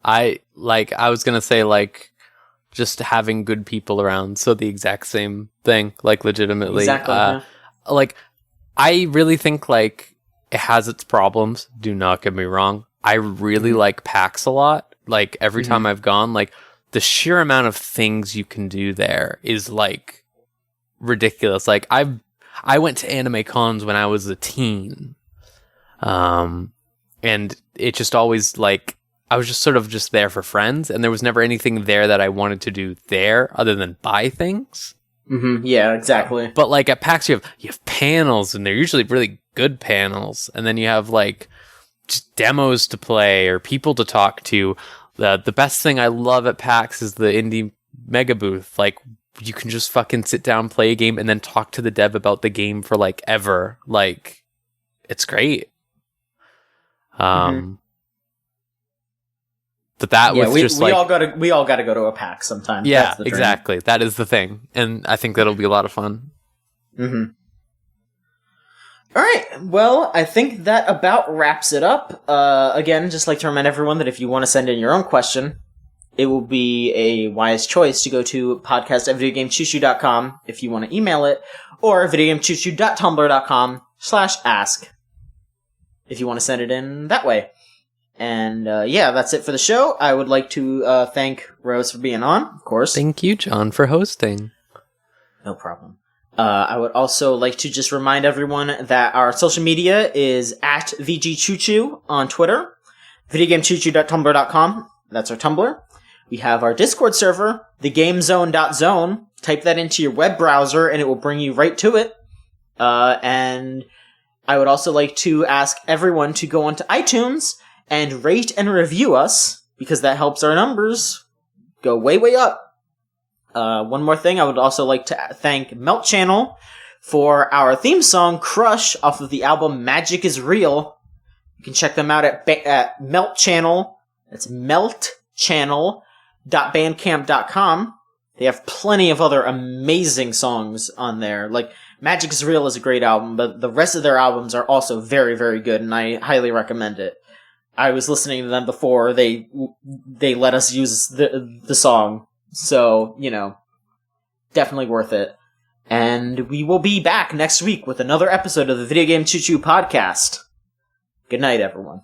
[SPEAKER 2] I was gonna say, like, just having good people around, so the exact same thing, like, legitimately.
[SPEAKER 1] Exactly, yeah.
[SPEAKER 2] Like, I really think, like, it has its problems, do not get me wrong. I really like PAX a lot. Like, every time I've gone, like, the sheer amount of things you can do there is, like, ridiculous. Like, I went to anime cons when I was a teen. And it just always, like, I was just sort of just there for friends, and there was never anything there that I wanted to do there other than buy things.
[SPEAKER 1] Mm-hmm. Yeah, exactly.
[SPEAKER 2] But, like, at PAX, you have panels, and they're usually really good panels, and then you have, like, just demos to play or people to talk to. The best thing I love at PAX is the indie mega booth. Like, you can just fucking sit down, play a game, and then talk to the dev about the game for, like, ever. Like, it's great. But that was just
[SPEAKER 1] we
[SPEAKER 2] like,
[SPEAKER 1] we all gotta go to a PAX sometime.
[SPEAKER 2] yeah, exactly. That is the thing, and I think that'll be a lot of fun.
[SPEAKER 1] Mm-hmm. All right. Well, I think that about wraps it up. Again, just like to remind everyone that if you want to send in your own question, it will be a wise choice to go to podcast@videogamechoochoo.com if you want to email it, or videogamechoochoo.tumblr.com/ask if you want to send it in that way. And yeah, that's it for the show. I would like to thank Rose for being on, of course.
[SPEAKER 2] Thank you, John, for hosting.
[SPEAKER 1] No problem. I would also like to just remind everyone that our social media is at VGCC on Twitter, videogamechoochoo.tumblr.com. That's our Tumblr. We have our Discord server, thegamezone.zone. Type that into your web browser and it will bring you right to it. And I would also like to ask everyone to go onto iTunes and rate and review us, because that helps our numbers go way, way up. One more thing, I would also like to thank Melt Channel for our theme song, Crush, off of the album Magic is Real. You can check them out at Melt Channel. That's meltchannel.bandcamp.com. They have plenty of other amazing songs on there. Like, Magic is Real is a great album, but the rest of their albums are also very, very good, and I highly recommend it. I was listening to them before they let us use the song. So, you know, definitely worth it. And we will be back next week with another episode of the Video Game Choo Choo podcast. Good night, everyone.